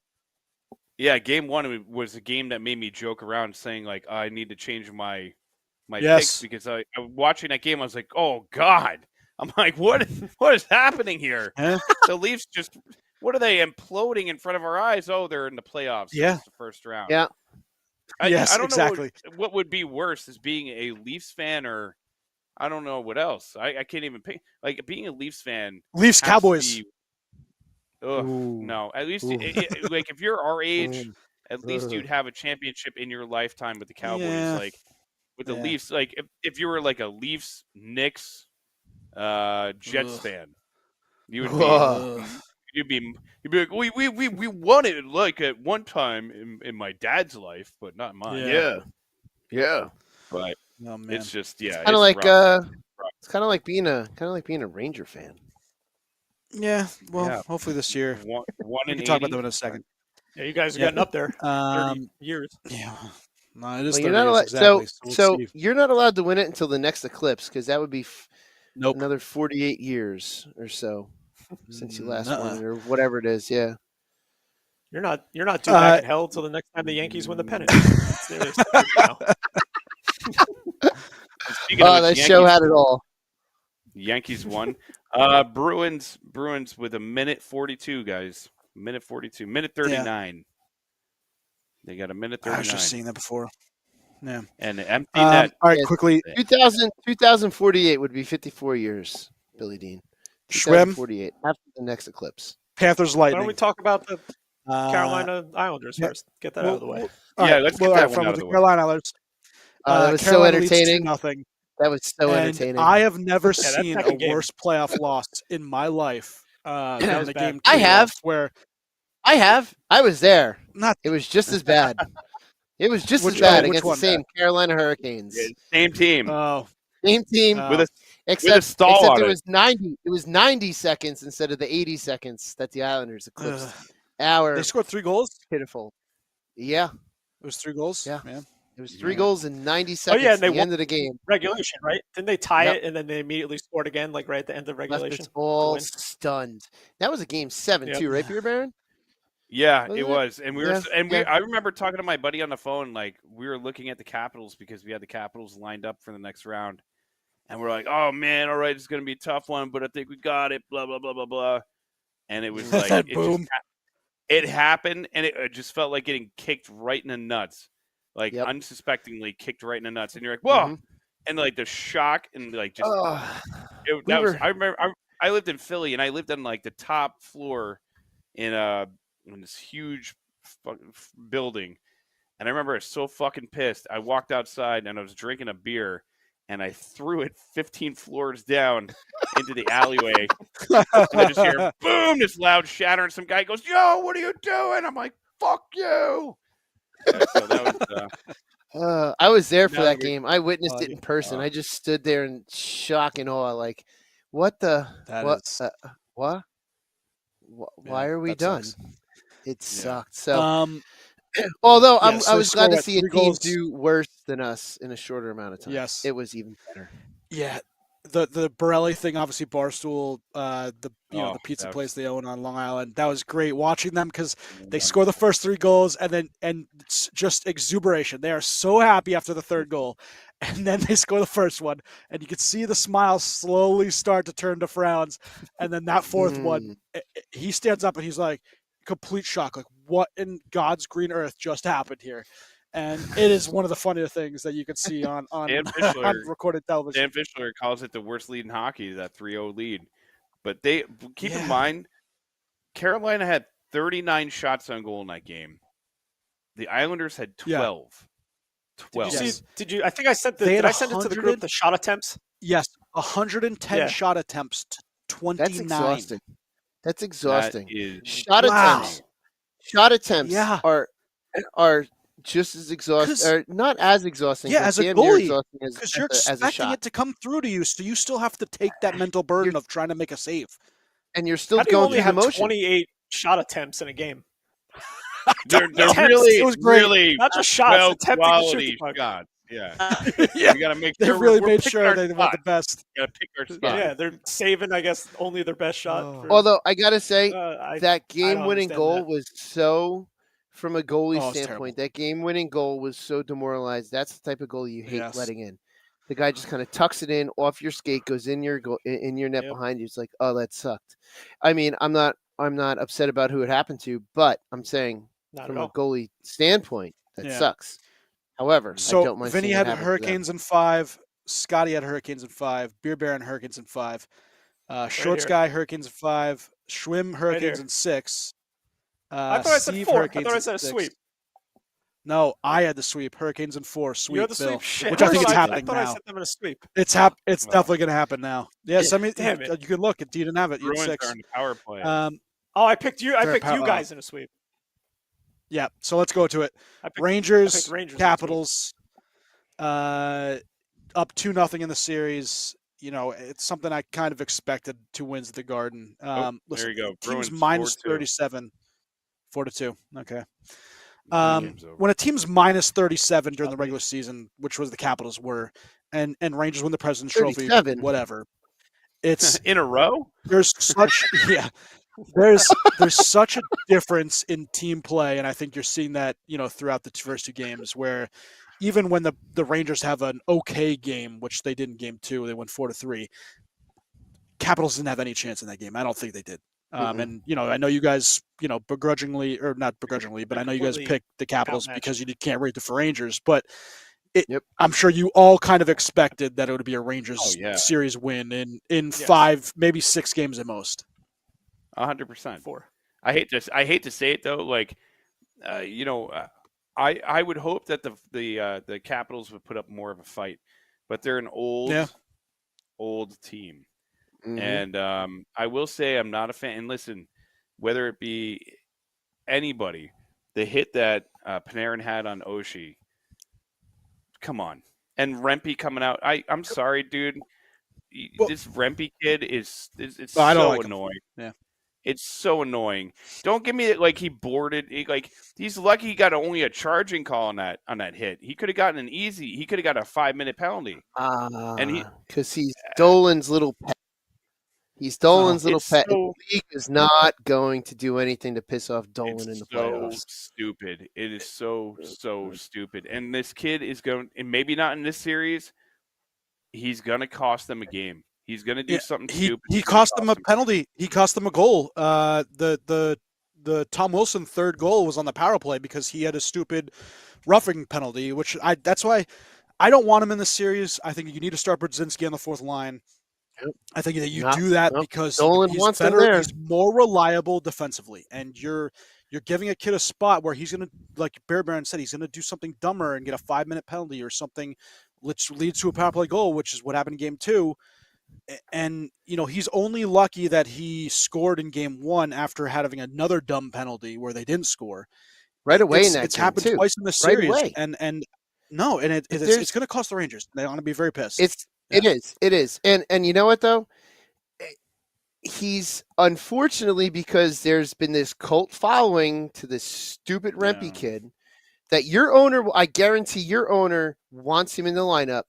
Yeah, game 1 was a game that made me joke around saying like, I need to change my my picks because I was watching that game. I was like, oh God. I'm like, what is happening here? The Leafs just, what are they imploding in front of our eyes? Oh, they're in the playoffs. Yeah. It's the first round. Yeah. I don't know what would be worse is being a Leafs fan or I don't know what else. I can't even pick. Like being a Leafs fan. Leafs Cowboys. No, at least like if you're our age, at least you'd have a championship in your lifetime with the Cowboys. Yeah. Like with the Leafs, like if you were like a Leafs, Knicks, Jets fan, you would be. You'd be like, we won it like at one time in my dad's life, but not mine. Yeah. But man. it's just it's kind of like it's kind of like being a Ranger fan. Yeah. Well, hopefully this year. One we can talk about them in a second. Yeah, you guys are getting up there. 30 years. Yeah. No, it is. You're not allowed, exactly. So you're not allowed to win it until the next eclipse because that would be another 48 years or so since you last won it or whatever it is. Yeah. You're not due back in hell until the next time the Yankees win the pennant. That show had it all. Yankees won. Bruins with a minute 42, guys. Minute 42. Minute 39. Yeah. They got a minute 39. I was just seeing that before. Yeah. And empty net. All right, quickly. 2048 would be 54 years, Billy Dean. 2048 after the next eclipse. Panthers Lightning. Why don't we talk about the Carolina Islanders first? Get that out of the way. Let's get that one out of the way. Carolina Islanders. That was so entertaining. Nothing. That was so entertaining. I have never seen a worse playoff loss in my life than the game. I have. I was there. Not. It was just as bad. It was just as bad against the same Carolina Hurricanes. Yeah, same team. Same team. Except it was 90. It was 90 seconds instead of the 80 seconds that the Islanders eclipsed. They scored 3 goals. Pitiful. Yeah. It was 3 goals. Yeah. Man. It was 3 goals in 90 seconds at the end of the game. Regulation, right? Didn't they tie it and then they immediately scored again, like right at the end of regulation? All stunned. That was a game 7 too, right, Peter Baron? Yeah, it was. And I remember talking to my buddy on the phone, like we were looking at the Capitals because we had the Capitals lined up for the next round. And we're like, oh man, all right, it's gonna be a tough one, but I think we got it, blah, blah, blah, blah, blah. And it was like it happened and it just felt like getting kicked right in the nuts. Like unsuspectingly kicked right in the nuts. And you're like, whoa. And like the shock and like just I remember I lived in Philly and I lived on like the top floor in this huge building. And I remember I was so fucking pissed. I walked outside and I was drinking a beer and I threw it 15 floors down into the alleyway. And I just hear boom, this loud shatter, and some guy goes, yo, what are you doing? I'm like, fuck you. So that was I was there for that game. I witnessed it in person. I just stood there in shock and awe, like, what the what? Why are we done? Sucks. It sucked. So, although I was glad to see a team do worse than us in a shorter amount of time. Yes, it was even better. Yeah, the Borelli thing, obviously Barstool, the pizza place they own on Long Island. That was great watching them because they score the first 3 goals and it's just exuberation. They are so happy after the 3rd goal. And then they score the first one, and you could see the smiles slowly start to turn to frowns. And then that 4th one, he stands up and he's like, complete shock. Like, what in God's green earth just happened here? And it is one of the funnier things that you could see on recorded television. Dan Fischler calls it the worst lead in hockey, that 3-0 lead. But they keep in mind, Carolina had 39 shots on goal in that game. The Islanders had 12. 12. Did you? I think I sent did I send it to the group, the shot attempts? Yes, 110 shot attempts to 29. That's exhausting. Shot attempts are just as exhausting, or not as exhausting. Yeah, as a goalie, because you're expecting it to come through to you, so you still have to take that mental burden of trying to make a save. And you're still going through the motion. 28 shot attempts in a game. They're really, it was great. Really not just shots, quality shots. Yeah, you got to make sure. They really made sure they were the best. You got to pick our spot. Yeah, they're saving, I guess, only their best shot. Although I got to say, that game-winning goal was so, from a goalie standpoint, that game-winning goal was so demoralized. That's the type of goal you hate letting in. The guy just kind of tucks it in off your skate, goes in your net behind you. It's like, oh, that sucked. I mean, I'm not upset about who it happened to, but I'm saying from a goalie standpoint, that sucks. However, I don't mind Vinny seeing had it happen Hurricanes in 5. Scotty had Hurricanes in 5. Beer Baron Hurricanes in 5. Shorts Guy Hurricanes in 5. Schwim Hurricanes in 6. I thought I said 4. I thought I said a sweep. No, I had the sweep. Hurricanes in 4. Sweep. You had the Bill, sweep. Shit. Which I think it's happening now. I thought I said them in a sweep. It's definitely going to happen now. Yes, I mean, damn it. You can look. You didn't have it. You had 6. Are in the power play. I picked you. I picked you guys in a sweep. Yeah. So let's go to it. Rangers, Capitals, up 2-0 in the series. You know, it's something I kind of expected 2 wins at the Garden. Listen, there you go. Team's minus 37, 4-2. Okay. When a team's minus 37 during the regular season, which was the Capitals were, and Rangers win the President's Trophy, whatever. It's in a row. There's such there's such a difference in team play, and I think you're seeing that throughout the first 2 games, where even when the Rangers have an okay game, which they did in Game 2, they went 4-3. Capitals didn't have any chance in that game. I don't think they did. And I know you guys, begrudgingly, or not begrudgingly, but I know you guys picked the Capitals because you can't rate the Rangers. But I'm sure you all kind of expected that it would be a Rangers series win in 5, maybe 6 games at most. 100%. 4. I hate to say it though, like, I would hope that the Capitals would put up more of a fight, but they're an old team. Mm-hmm. And I will say I'm not a fan. And listen, whether it be anybody, the hit that Panarin had on Oshie, come on. And Rempe coming out. I'm sorry, dude. This Rempe kid is so annoying. Yeah. It's so annoying. Don't give me like he boarded. He's lucky he got only a charging call on that hit. He could have gotten an easy. He could have got a 5-minute penalty. And because he's Dolan's little pet. He's Dolan's little pet. The league is not going to do anything to piss off Dolan in the playoffs. It's so stupid. It is so stupid. And this kid is going, and maybe not in this series, he's going to cost them a game. He's going to do something stupid. He cost them a penalty. He cost them a goal. The Tom Wilson third goal was on the power play because he had a stupid roughing penalty, that's why I don't want him in the series. I think you need to start Brzezinski on the 4th line. I think that you do that because he's better. He's more reliable defensively, and you're giving a kid a spot where he's going to, like Bear Baron said, he's going to do something dumber and get a 5-minute penalty or something, which leads to a power play goal, which is what happened in Game 2. And he's only lucky that he scored in Game 1 after having another dumb penalty where they didn't score right away. It's happened twice in the series, right, and it's going to cost the Rangers. They're going to be very pissed. It is. And you know what, though? He's unfortunately, because there's been this cult following to this stupid Rempe kid, that your owner, I guarantee your owner wants him in the lineup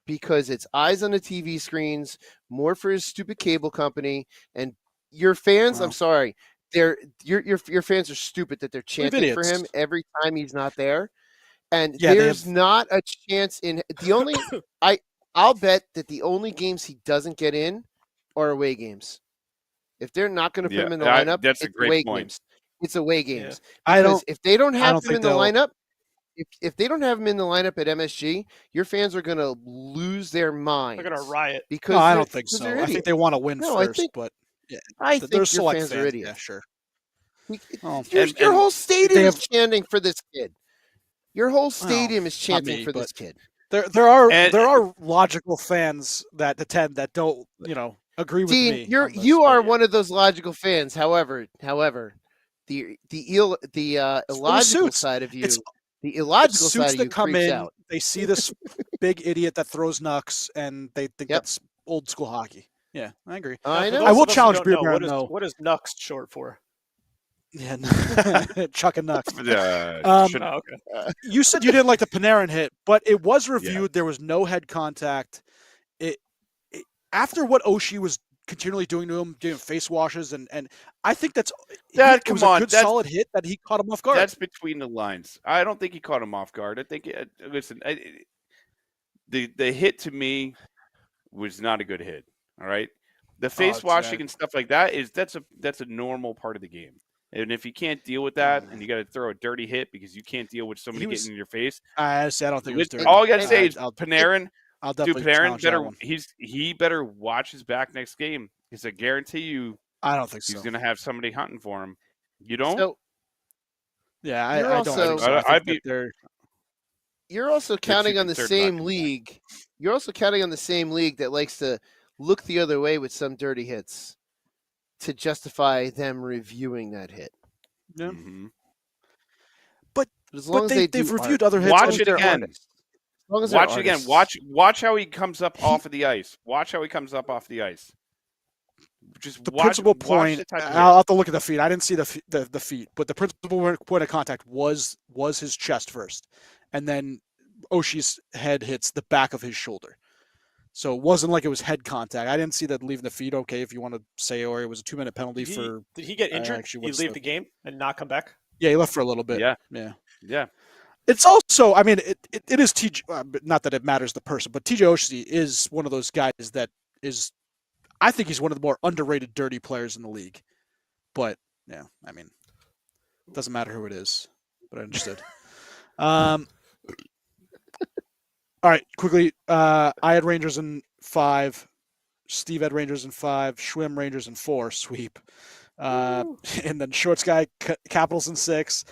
because it's eyes on the TV screens, more for his stupid cable company. And your fans, I'm sorry, your fans are stupid that they're chanting for him every time he's not there. And there's not a chance in the only I'll bet that the only games he doesn't get in are away games. If they're not going to put him in the lineup, that's a great point. Games. It's away games. Yeah. If they don't have him in the lineup, if they don't have him in the lineup at MSG, your fans are going to lose their minds. They're going to riot. Because I don't think so. I think they want to win first, but I think your fans are idiots. Yeah, sure. Your whole stadium is chanting for this kid. Your whole stadium is chanting for this kid. There are logical fans that attend that don't agree with Dean, me. You are one of those logical fans. However, the illogical side of you, the illogical side of you come creeps in. out. They see this big idiot that throws knucks, and they think that's old school hockey. Yeah, I agree. I know. I will challenge Beer Baron though. What is Nux short for? Yeah, Chuck and Nux. Okay. You said you didn't like the Panarin hit, but it was reviewed. Yeah. There was no head contact. After what Oshie was continually doing to him, doing face washes, and I think it was a good solid hit that he caught him off guard. That's between the lines. I don't think he caught him off guard. I think, the hit to me was not a good hit. All right, the face washing and stuff like that that's a normal part of the game. And if you can't deal with that, and you got to throw a dirty hit because you can't deal with somebody getting in your face, I don't think it was dirty. All I got to say is Panarin. I'll definitely Panarin better. He better watch his back next game because I guarantee you, I don't think he's so. going to have somebody hunting for him. You don't? So, yeah, I don't think so. You're also counting on the same league. You're also counting on the same league that likes to look the other way with some dirty hits to justify them reviewing that hit. Yeah. Mm-hmm. But as long as they've reviewed other hits. Watch it again. Watch it again. Watch how he comes up off of the ice. Watch how he comes up off the ice. Just the principal point. I'll have to look at the feet. I didn't see the feet, but the principal point of contact was his chest first, and then Oshie's head hits the back of his shoulder. So it wasn't like it was head contact. I didn't see that leaving the feet. Okay, if you want to say, or it was a 2-minute penalty for. Did he get injured? Did he leave the game and not come back? Yeah, he left for a little bit. Yeah. It's also, I mean, it is TJ. Not that it matters the person, but TJ Oshie is one of those guys that is. I think he's one of the more underrated dirty players in the league. But yeah, I mean, it doesn't matter who it is. But I understood. All right, quickly. I had Rangers in 5. Steve had Rangers in 5. Schwim Rangers in 4. Sweep. And then Shorts Guy Capitals in 6.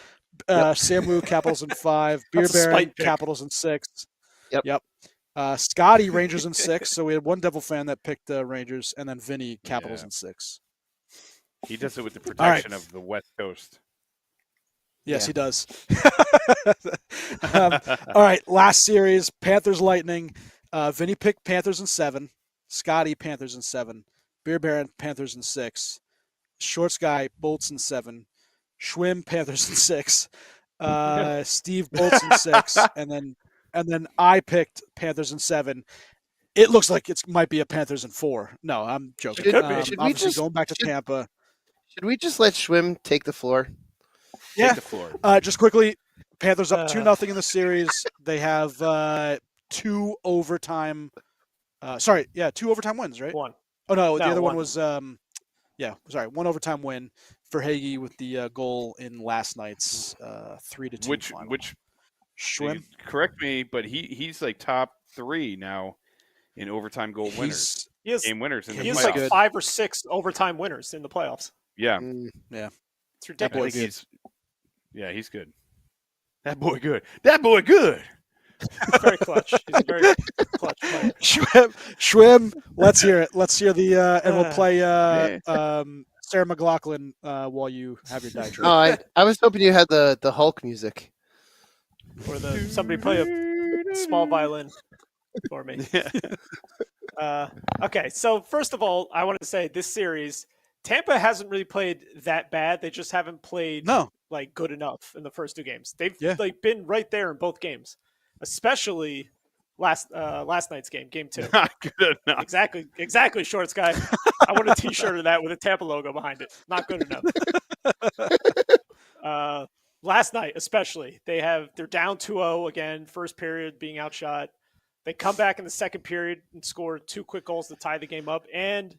Samu Capitals in 5. Beer Baron Capitals in 6. Yep. Scotty Rangers in 6. So we had one Devil fan that picked Rangers, and then Vinny Capitals in 6. He does it with the protection of the West Coast. Yes, he does. All right, last series, Panthers Lightning. Vinny picked Panthers in 7. Scotty Panthers in 7. Beer Baron Panthers in 6. Shorts Guy Bolts in 7. Schwim Panthers in 6. Steve Bolts in 6, and then I picked Panthers in 7. It looks like it might be a Panthers in 4. No, I'm joking. Should we just going back to Tampa? Should we just let Schwim take the floor? Take the floor. Just quickly, Panthers up 2-0 in the series. They have 2 overtime. 2 overtime wins, right? 1. Oh no, the other one was 1 overtime win for Hagee with the goal in last night's 3-2 final. Which Schwim? Correct me, but he's like top 3 now in overtime goal winners. Game winners in the playoffs. He has like 5 or 6 overtime winners in the playoffs. Yeah. Yeah. It's ridiculous. He's good. That boy good. He's very clutch. He's a very clutch player. Schwim, let's hear it. Let's hear the and we'll play Sarah McLachlan while you have your diatribe. I was hoping you had the Hulk music. Or somebody play a small violin for me. Okay, so first of all, I wanted to say this series, Tampa hasn't really played that bad. They just haven't played good enough in the first 2 games. They've been right there in both games, especially last night's game 2. Not good enough. Exactly, Shorts Guy. I want a T-shirt of that with a Tampa logo behind it. Not good enough. Last night, especially, they're down 2-0 again. First period being outshot. They come back in the second period and score 2 quick goals to tie the game up, and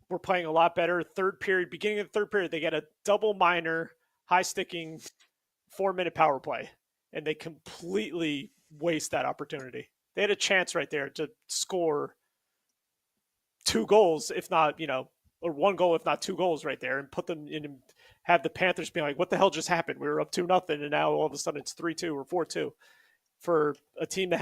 we're playing a lot better. Beginning of the third period, they get a double minor, high-sticking 4-minute power play, and they completely waste that opportunity. They had a chance right there to score 2 goals, if not, or 1 goal, if not 2 goals right there, and put them in and have the Panthers be like, what the hell just happened? We were up 2-0, and now all of a sudden it's 3-2 or 4-2. For a team that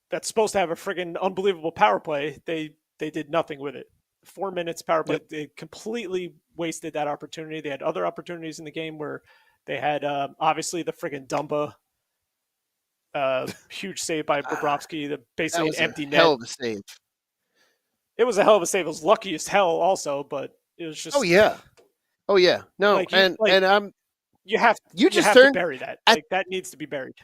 that's supposed to have a friggin' unbelievable power play, they did nothing with it. 4 minutes power play. Yep. They completely wasted that opportunity. They had other opportunities in the game where they had obviously the friggin' Dumba huge save by Bobrovsky, basically an empty net. Hell of a save. It was a hell of a save. It was lucky as hell also, but it was just Oh yeah. No, you have to bury that. That needs to be buried.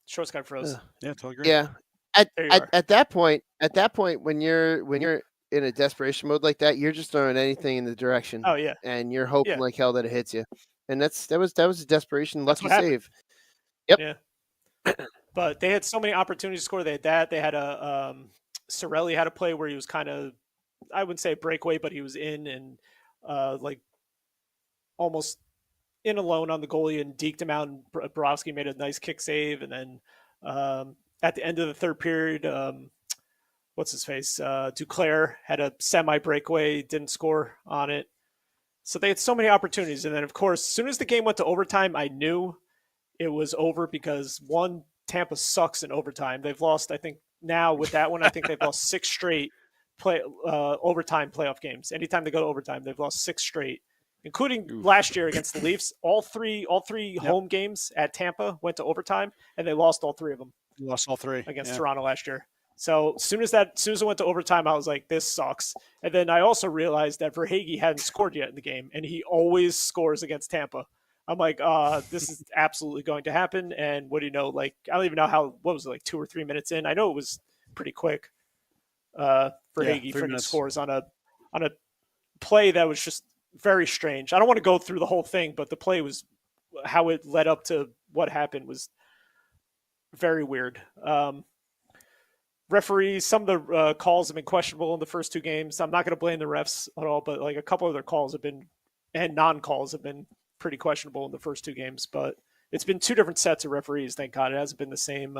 Shorts got froze. Yeah, totally agree. Yeah. At that point, when you're in a desperation mode like that, you're just throwing anything in the direction. Oh yeah. And you're hoping like hell that it hits you. And that was a desperation lucky save. Yep. Yeah. But they had so many opportunities to score. They had that. They had a Sorelli had a play where he was kind of, I wouldn't say breakaway, but he was in and like almost in alone on the goalie and deked him out. And Borowski made a nice kick save. And then at the end of the third period, what's his face? Duclair had a semi breakaway, didn't score on it. So they had so many opportunities. And then, of course, as soon as the game went to overtime, I knew it was over because, one, Tampa sucks in overtime. They've lost, I think, now with that one, I think they've lost 6 straight overtime playoff games. Anytime they go to overtime, they've lost 6 straight, including last year against the Leafs. All three home games at Tampa went to overtime, and they lost all 3 of them. Lost all 3 against Toronto last year. So as soon as it went to overtime, I was like, this sucks. And then I also realized that Verhaeghe hadn't scored yet in the game, and he always scores against Tampa. I'm like, this is absolutely going to happen. And what do you know? Like, I don't even know what was it, like 2 or 3 minutes in? I know it was pretty quick. Verhaeghe freaking scores on a play that was just very strange. I don't want to go through the whole thing, but the play was, how it led up to what happened was very weird. Referees, some of the calls have been questionable in the first 2 games. I'm not going to blame the refs at all, but like a couple of their calls have been, and non-calls have been pretty questionable in the first 2 games. But it's been 2 different sets of referees. Thank God it hasn't been the same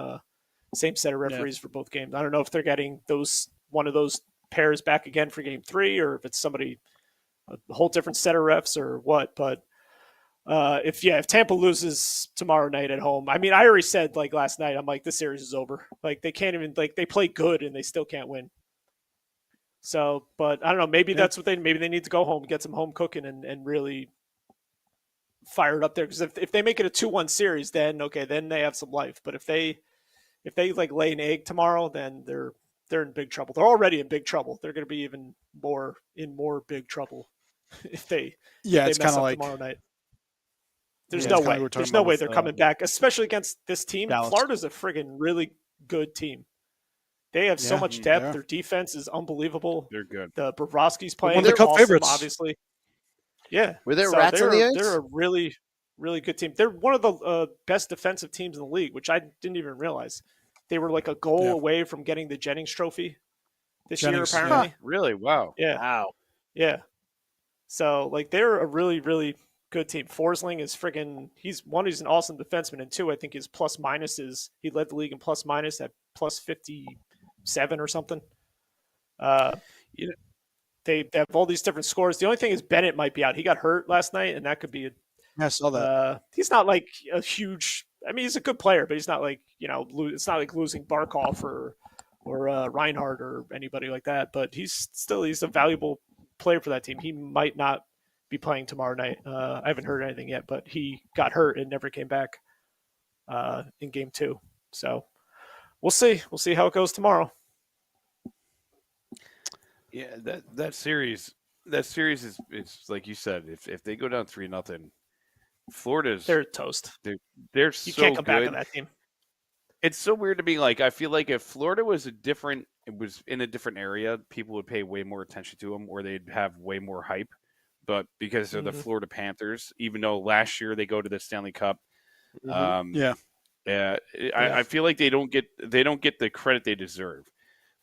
set of referees for both games. I don't know if they're getting one of those pairs back again for game 3, or if it's somebody a whole different set of refs or what. But if Tampa loses tomorrow night at home, I mean, I already said like last night, I'm like, this series is over. Like they can't even, like they play good and they still can't win. So, but I don't know, maybe that's what maybe they need to go home, get some home cooking and really fire it up there. Because if they make it a 2-1 series, then they have some life. But if they like lay an egg tomorrow, then they're in big trouble. They're already in big trouble. They're going to be even more big trouble if they it's mess kind of up like tomorrow night. There's no way. There's no way they're coming back, especially against this team. Dallas. Florida's a friggin' really good team. They have so much depth. Their defense is unbelievable. They're good. The Bobrovsky's playing. One of the Cup favorites, obviously. Yeah. Were there rats on the ice? They're a really, really good team. They're one of the best defensive teams in the league, which I didn't even realize. They were like a goal away from getting the Jennings Trophy this year, apparently. Really? Wow. Yeah. Wow. Yeah. So, like, they're a really, really good team. Forsling is friggin' he's an awesome defenseman, and 2, I think his plus minus he led the league in plus minus at plus 57 or something. They have all these different scores. The only thing is Bennett might be out. He got hurt last night, and that could be I saw that. He's not like a huge. I mean, he's a good player, but he's not like it's not like losing Barkov or Reinhardt or anybody like that. But he's a valuable player for that team. He might not be playing tomorrow night. I haven't heard anything yet, but he got hurt and never came back in game 2. So we'll see. We'll see how it goes tomorrow. Yeah, that series is, it's like you said, if they go down 3-0, they're toast. They're you so can't come good. back on that team. It's so weird to me. Like, I feel like if Florida was in a different area, people would pay way more attention to them, or they'd have way more hype. But because they're the Florida Panthers, even though last year they go to the Stanley Cup, I feel like they don't get the credit they deserve.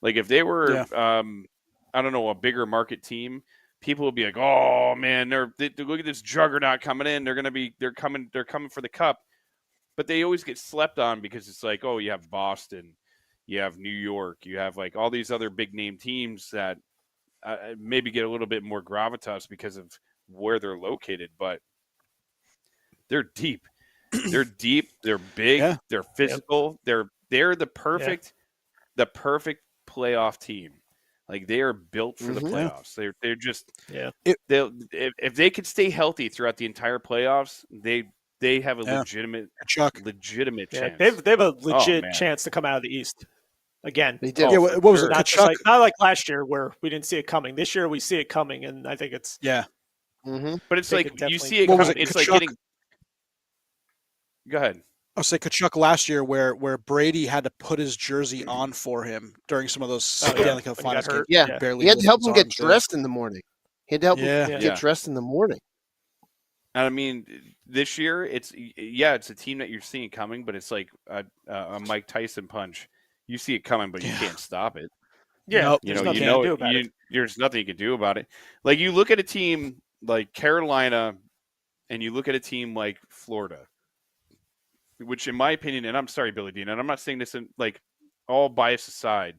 Like if they were, I don't know, a bigger market team, people would be like, "Oh man, look at this juggernaut coming in. They're coming for the cup." But they always get slept on because it's like, oh, you have Boston, you have New York, you have like all these other big name teams that maybe get a little bit more gravitas because of where they're located, but they're deep. They're deep. They're big. They're physical. They're the perfect playoff team. Like they are built for the playoffs. They're just if they could stay healthy throughout the entire playoffs, they have a legitimate chance. They have a legit chance to come out of the East. Again, they did. What was it? Not like last year where we didn't see it coming. This year we see it coming, and I think it's But it's like you see it coming. It's like getting. Go ahead. I'll say Kachuk last year, where Brady had to put his jersey on for him during some of those Stanley Cup finals games. Barely. He had to help him get dressed in the morning. He had to help him get dressed in the morning. And I mean, this year it's a team that you're seeing coming, but it's like a Mike Tyson punch. You see it coming, but you can't stop it. Yeah, nope, there's nothing you can do about it. There's nothing you can do about it. Like you look at a team like Carolina, and you look at a team like Florida, which, in my opinion, and I'm sorry, Billy Dean, and I'm not saying this in like all bias aside,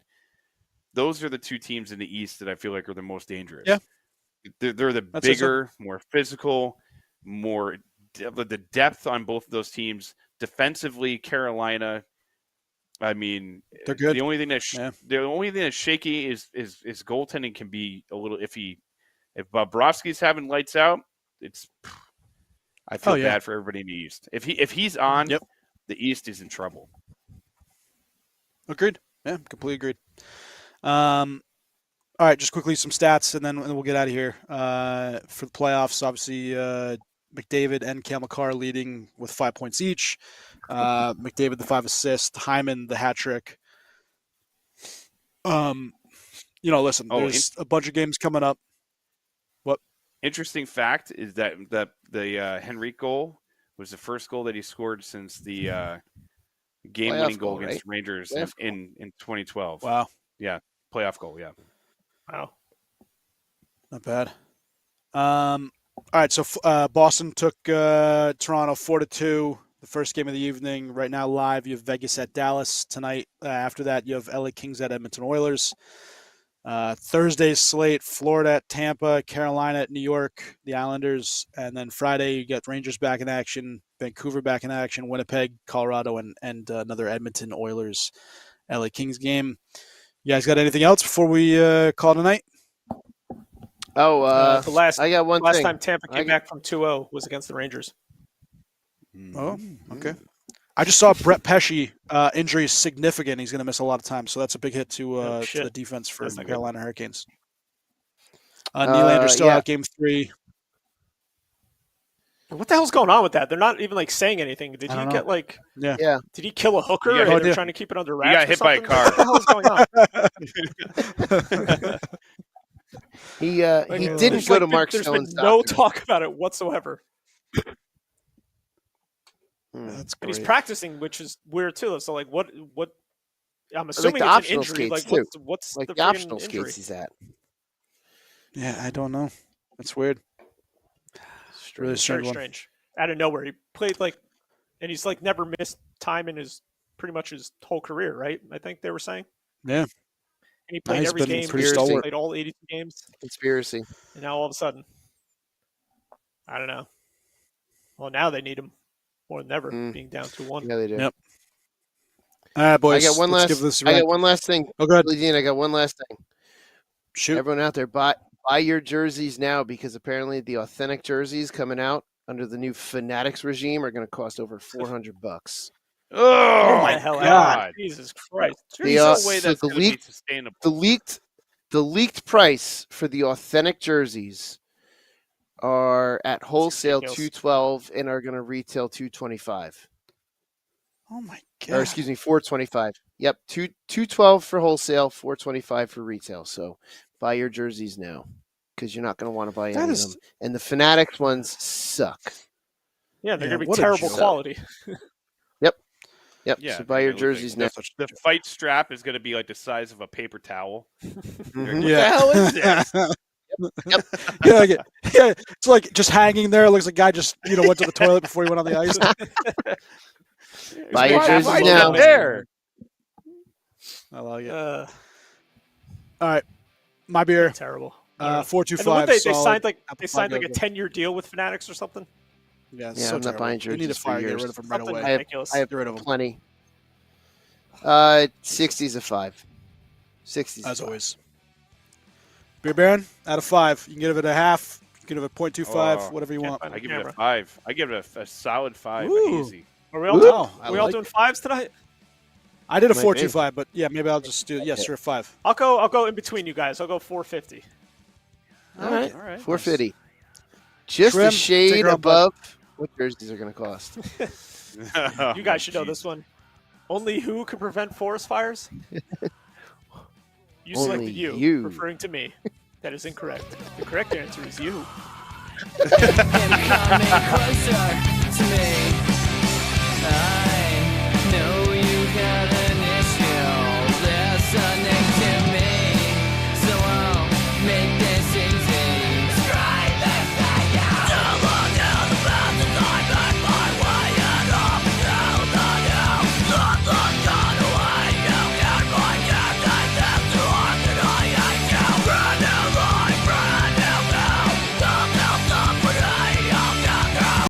those are the two teams in the East that I feel like are the most dangerous. Yeah, they're the bigger, more physical, more the depth on both of those teams. Defensively, Carolina, I mean, they're good. The only thing that's shaky is goaltending can be a little iffy. If Bobrovsky's having lights out, I feel bad for everybody in the East. If he's on, the East is in trouble. Agreed. Yeah, completely agreed. All right, just quickly some stats, and then we'll get out of here. For the playoffs, obviously, McDavid and Cale Makar leading with 5 points each. McDavid the 5 assists, Hyman the hat trick. Listen, there's a bunch of games coming up. What? Interesting fact is that the Henrique goal was the first goal that he scored since the game-winning goal against Rangers in 2012. Wow. Yeah, playoff goal. Yeah. Wow. Not bad. All right, so Boston took Toronto 4-2. The first game of the evening. Right now, live, you have Vegas at Dallas tonight. After that, you have LA Kings at Edmonton Oilers. Thursday's slate, Florida at Tampa, Carolina at New York, the Islanders. And then Friday, you get Rangers back in action, Vancouver back in action, Winnipeg, Colorado, and another Edmonton Oilers LA Kings game. You guys got anything else before we call tonight? Oh, I got one last thing. Time Tampa came back from 2-0 was against the Rangers. Oh, okay. I just saw Brett Pesce injury is significant. He's going to miss a lot of time, so that's a big hit to the defense for the Carolina Hurricanes. Nylander's still out game 3. What the hell's going on with that? They're not even saying anything. Did he get Yeah. Did he kill a hooker? And they're trying to keep it under wraps. He got hit by a car. What the hell's going on? He didn't go to Mark Stone's. There's been no talk about it whatsoever. That's great. And he's practicing, which is weird too. So what? I'm assuming the it's an injury. What's the optional injury? skates he's at? Yeah, I don't know. That's weird. Really strange. Out of nowhere, he played and he's never missed time in pretty much his whole career, right? I think they were saying. Yeah. And he played every game. He played all 82 games. Conspiracy. And now all of a sudden, I don't know. Well, now they need him more than ever, being down 2-1. Yeah, they do. Yep. All right, boys. I got one last thing. Oh, go ahead. I got one last thing. Shoot. Everyone out there, buy your jerseys now, because apparently the authentic jerseys coming out under the new Fanatics regime are going to cost over $400. Oh my God! Jesus Christ! There's no way that's going to be sustainable. The leaked price for the authentic jerseys are at wholesale $212 and are going to retail $225. Oh my God! Or excuse me, $425. Yep, $212 for wholesale, $425 for retail. So buy your jerseys now, because you're not going to want to buy any of them. And the Fanatics ones suck. Yeah, they're going to be terrible quality. Yep. Yeah, so buy your jerseys now. The fight strap is going to be the size of a paper towel. Mm-hmm. What the hell is this? Yep. Yeah. It's just hanging there. It looks like a guy just went to the toilet before he went on the ice. Buy your jerseys now. There. I like it. All right, my beer. Terrible. 425. They signed a 10-year deal with Fanatics or something. Yeah, I'm not buying jerseys. You need to for years. get rid of them right away. I have plenty. 60's a 5. 60's as always. Beer Baron, out of 5. You can give it a half. You can give it a 0.25, whatever you want. I give it a 5. I give it a solid 5. Easy. Are we all doing 5s tonight? I did a 4.25, but yeah, maybe I'll just do a 5. I'll go in between you guys. I'll go 4.50. All right. 4.50. Just a shade above what jerseys are going to cost. You guys should know this one. Only who can prevent forest fires? You selected you, referring to me. That is incorrect. The correct answer is you. Him coming closer to me.